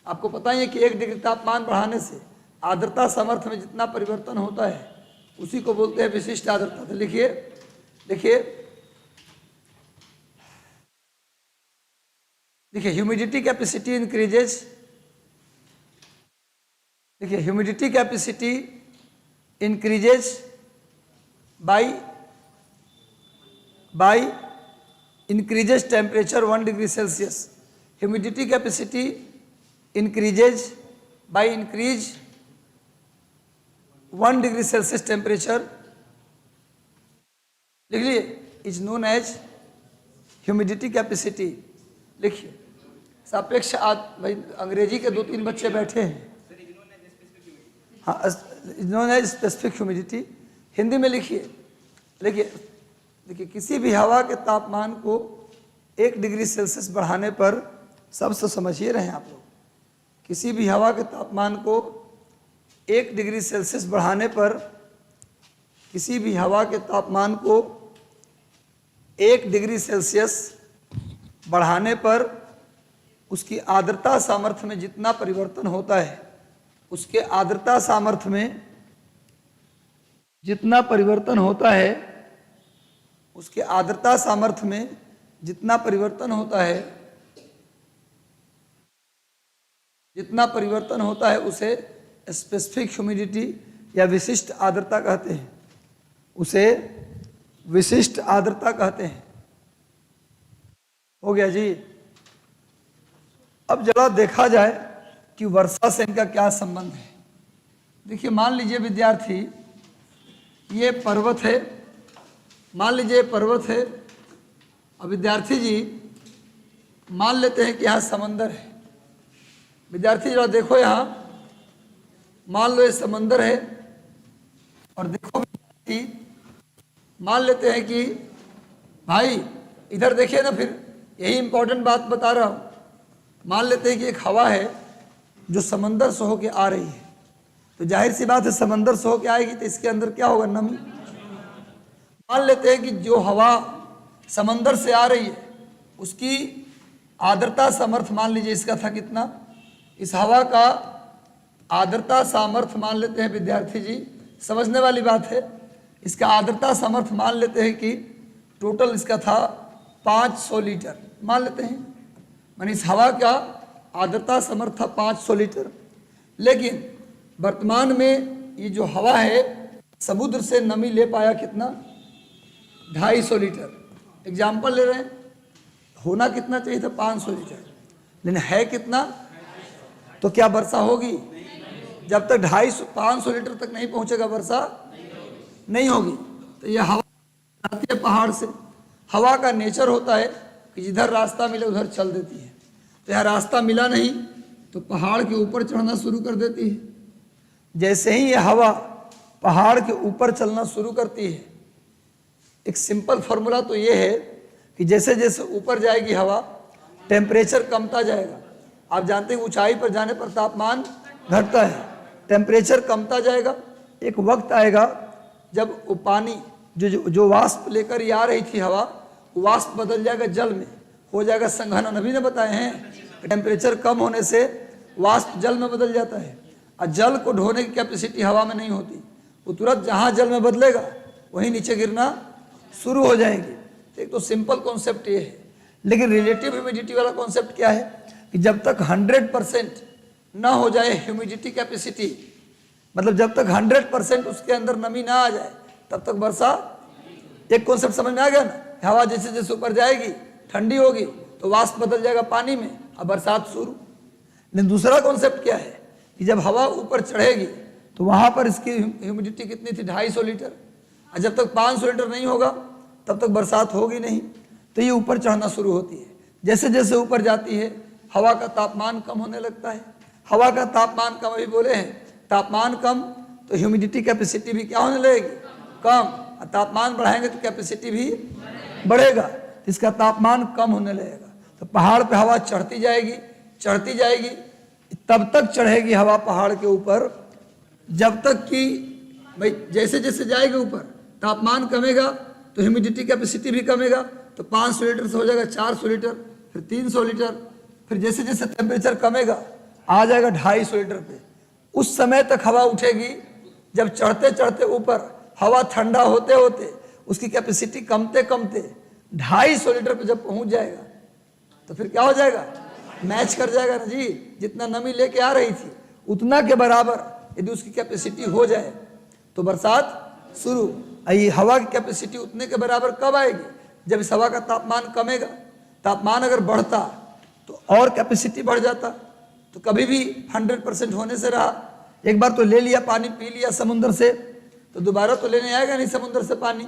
A: आपको पता ही है कि 1 डिग्री तापमान बढ़ाने से आर्द्रता समर्थ में जितना परिवर्तन होता है उसी को बोलते हैं विशिष्ट आर्द्रता। तो लिखिए ह्यूमिडिटी कैपेसिटी इंक्रीजेज, देखिए humidity capacity increases by increases temperature 1 degree Celsius. Humidity capacity increases by increase 1 degree Celsius temperature लिख लिए is known as humidity capacity. लिखिए सापेक्ष भाई अंग्रेजी के 2-3 बच्चे बैठे हैं। हाँ, is known as specific humidity. Hindi में लिखिए, देखिए किसी भी हवा के तापमान को 1 डिग्री सेल्सियस बढ़ाने पर, सबसे समझिए रहे आप लोग, किसी भी हवा के तापमान को 1 डिग्री सेल्सियस बढ़ाने पर, किसी भी हवा के तापमान को 1 डिग्री सेल्सियस बढ़ाने पर उसकी आर्द्रता सामर्थ्य में जितना परिवर्तन होता है, उसके आर्द्रता सामर्थ्य में जितना परिवर्तन होता है, उसके आर्द्रता सामर्थ्य में जितना परिवर्तन होता है, उसे स्पेसिफिक ह्यूमिडिटी या विशिष्ट आर्द्रता कहते हैं। उसे विशिष्ट आर्द्रता कहते हैं। हो गया जी। अब जरा देखा जाए कि वर्षा से इनका क्या संबंध है। देखिए मान लीजिए विद्यार्थी, ये पर्वत है, मान लीजिए पर्वत है। अब विद्यार्थी जी मान लेते हैं कि यहाँ समंदर है। विद्यार्थी जरा देखो, यहाँ मान लो ये समंदर है, और देखो विद्यार्थी मान लेते हैं कि भाई इधर देखिए ना, फिर यही इंपॉर्टेंट बात बता रहा हूँ। मान लेते हैं कि एक हवा है जो समंदर से होके आ रही है, तो जाहिर सी बात है समंदर से होके आएगी तो इसके अंदर क्या होगा, नमी। मान लेते हैं कि जो हवा समंदर से आ रही है उसकी आर्द्रता सामर्थ्य मान लीजिए इसका था कितना, इस हवा का आर्द्रता सामर्थ्य मान लेते हैं विद्यार्थी जी, समझने वाली बात है। इसका आर्द्रता सामर्थ्य मान लेते हैं कि टोटल इसका था 500 लीटर मान लेते हैं, मानी इस हवा का आर्द्रता सामर्थ्य था 500 लीटर। लेकिन वर्तमान में ये जो हवा है समुद्र से नमी ले पाया कितना, 250 लीटर। एग्जाम्पल ले रहे हैं, होना कितना चाहिए था 500 लीटर, लेकिन है कितना, तो क्या वर्षा होगी? जब तक 500 लीटर तक नहीं पहुंचेगा वर्षा नहीं होगी। तो यह हवा आती है पहाड़ से। हवा का नेचर होता है कि जिधर रास्ता मिले उधर चल देती है। तो यह रास्ता मिला नहीं तो पहाड़ के ऊपर चढ़ना शुरू कर देती है। जैसे ही यह हवा पहाड़ के ऊपर चलना शुरू करती है, एक सिंपल फॉर्मूला तो ये है कि जैसे जैसे ऊपर जाएगी हवा टेम्परेचर कमता जाएगा। आप जानते हैं ऊंचाई पर जाने पर तापमान घटता है, टेम्परेचर कमता जाएगा। एक वक्त आएगा जब वो पानी जो वाष्प लेकर ये आ रही थी हवा, वाष्प बदल जाएगा जल में, हो जाएगा संघनन। अभी ने बताए हैं टेम्परेचर कम होने से वाष्प जल में बदल जाता है, और जल को ढोने की कैपेसिटी हवा में नहीं होती। वो तुरंत जहाँ जल में बदलेगा वहीं नीचे गिरना शुरू हो जाएंगे। एक तो सिंपल कॉन्सेप्ट ये है। लेकिन रिलेटिव ह्यूमिडिटी वाला कॉन्सेप्ट क्या है कि जब तक 100% ना हो जाए ह्यूमिडिटी कैपेसिटी, मतलब जब तक 100% उसके अंदर नमी ना आ जाए तब तक वर्षा। एक कॉन्सेप्ट समझ में आ गया ना, हवा जैसे जैसे ऊपर जाएगी ठंडी होगी तो वाष्प बदल जाएगा पानी में, अब बरसात शुरू। लेकिन दूसरा कॉन्सेप्ट क्या है कि जब हवा ऊपर चढ़ेगी तो वहां पर इसकी ह्यूमिडिटी कितनी थी, 250 लीटर, और जब तक 500 लीटर नहीं होगा तब तक बरसात होगी नहीं। तो ये ऊपर चढ़ना शुरू होती है। जैसे जैसे ऊपर जाती है हवा का तापमान कम होने लगता है। हवा का तापमान कम, अभी बोले हैं तापमान कम तो ह्यूमिडिटी कैपेसिटी भी क्या होने लगेगी, कम। और तापमान बढ़ाएंगे तो कैपेसिटी भी बढ़ेगा, इसका तापमान कम होने लगेगा। तो पहाड़ पे हवा चढ़ती जाएगी, चढ़ती जाएगी, तब तक चढ़ेगी हवा पहाड़ के ऊपर जब तक कि भाई जैसे जैसे जाएगी ऊपर तापमान कमेगा तो ह्यूमिडिटी कैपेसिटी भी कमेगा। तो 500 लीटर से हो जाएगा 400 लीटर, फिर 300 लीटर, फिर जैसे जैसे टेम्परेचर कमेगा आ जाएगा 250 लीटर पे। उस समय तक हवा उठेगी जब चढ़ते चढ़ते ऊपर हवा ठंडा होते होते उसकी कैपेसिटी कमते कमते 250 लीटर पे जब पहुंच जाएगा तो फिर क्या हो जाएगा, मैच कर जाएगा ना जी। जितना नमी लेके आ रही थी उतना के बराबर यदि उसकी कैपेसिटी हो जाए तो बरसात शुरू। ये हवा की कैपेसिटी उतने के बराबर कब आएगी, जब इस हवा का तापमान कमेगा। तापमान अगर बढ़ता तो और कैपेसिटी बढ़ जाता, तो कभी भी 100% होने से रहा। एक बार तो ले लिया पानी, पी लिया समुद्र से, तो दोबारा तो लेने आएगा नहीं समुद्र से पानी।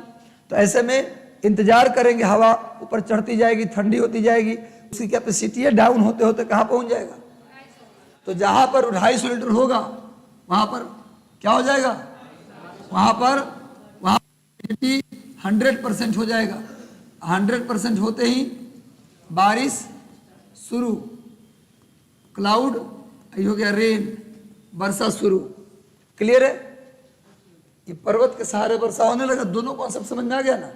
A: तो ऐसे में इंतजार करेंगे, हवा ऊपर चढ़ती जाएगी, ठंडी होती जाएगी, उसकी कैपेसिटी है डाउन होते होते कहाँ पहुंच जाएगा। तो जहां पर 250 लीटर होगा वहां पर क्या हो जाएगा, वहां 100% हो जाएगा। 100% होते ही बारिश शुरू, क्लाउड हो गया, रेन, वर्षा शुरू। क्लियर है? ये पर्वत के सहारे वर्षा होने लगा। दोनों कॉन्सेप्ट समझ में आ गया ना?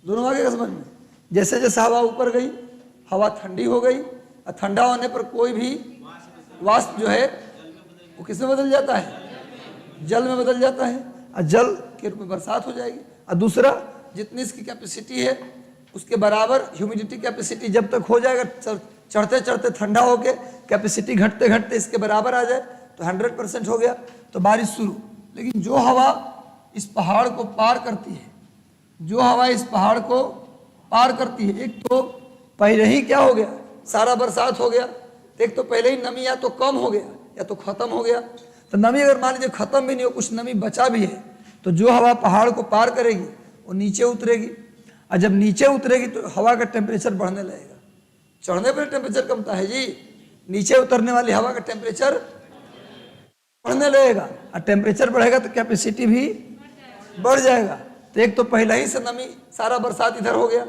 A: दोनों आ गया समझ में? जैसे जैसे हवा ऊपर गई, हवा ठंडी हो गई, और ठंडा होने पर कोई भी वाष्प जो है वो किसमें बदल जाता है, जल में बदल जाता है, और जल के रूप में बरसात हो जाएगी। और दूसरा, जितनी इसकी कैपेसिटी है उसके बराबर ह्यूमिडिटी कैपेसिटी जब तक हो जाएगा, चढ़ते चढ़ते ठंडा होके कैपेसिटी घटते घटते इसके बराबर आ जाए तो 100% हो गया, तो बारिश शुरू। लेकिन जो हवा इस पहाड़ को पार करती है, जो हवा इस पहाड़ को पार करती है, एक तो पहले ही क्या हो गया, सारा बरसात हो गया। एक तो पहले ही नमी या तो कम हो गया या तो खत्म हो गया। तो नमी अगर मान लीजिए खत्म भी नहीं हो, कुछ नमी बचा भी है, तो जो हवा पहाड़ को पार करेगी वो नीचे उतरेगी, और जब नीचे उतरेगी तो हवा का टेम्परेचर बढ़ने लगेगा। चढ़ने पर टेम्परेचर कमता है जी, नीचे उतरने वाली हवा का टेम्परेचर बढ़ने लगेगा, और टेम्परेचर बढ़ेगा तो कैपेसिटी भी बढ़ जाएगा। तो एक तो पहले ही से नमी, सारा बरसात इधर हो गया,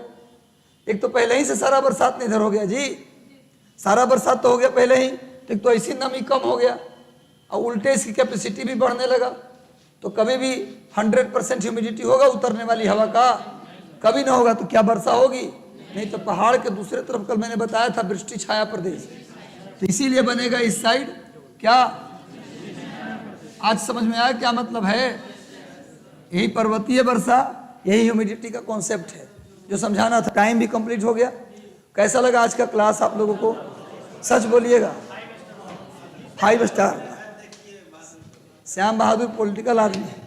A: एक तो पहले ही से सारा बरसात इधर हो गया जी, सारा बरसात तो हो गया पहले ही, तो एक तो ऐसी नमी कम हो गया, और उल्टे इसकी कैपेसिटी भी बढ़ने लगा। तो कभी भी 100% ह्यूमिडिटी होगा उतरने वाली हवा का, कभी ना होगा। तो क्या वर्षा होगी? नहीं। तो पहाड़ के दूसरे तरफ कल मैंने बताया था वृष्टि छाया प्रदेश, तो इसीलिए बनेगा इस साइड क्या, आज समझ में आया क्या मतलब है? यही पर्वतीय वर्षा, यही ह्यूमिडिटी का कॉन्सेप्ट है जो समझाना था। टाइम भी कंप्लीट हो गया। कैसा लगा आज का क्लास आप लोगों को? सच बोलिएगा। 5 स्टार। श्याम बहादुर पॉलिटिकल आदमी है।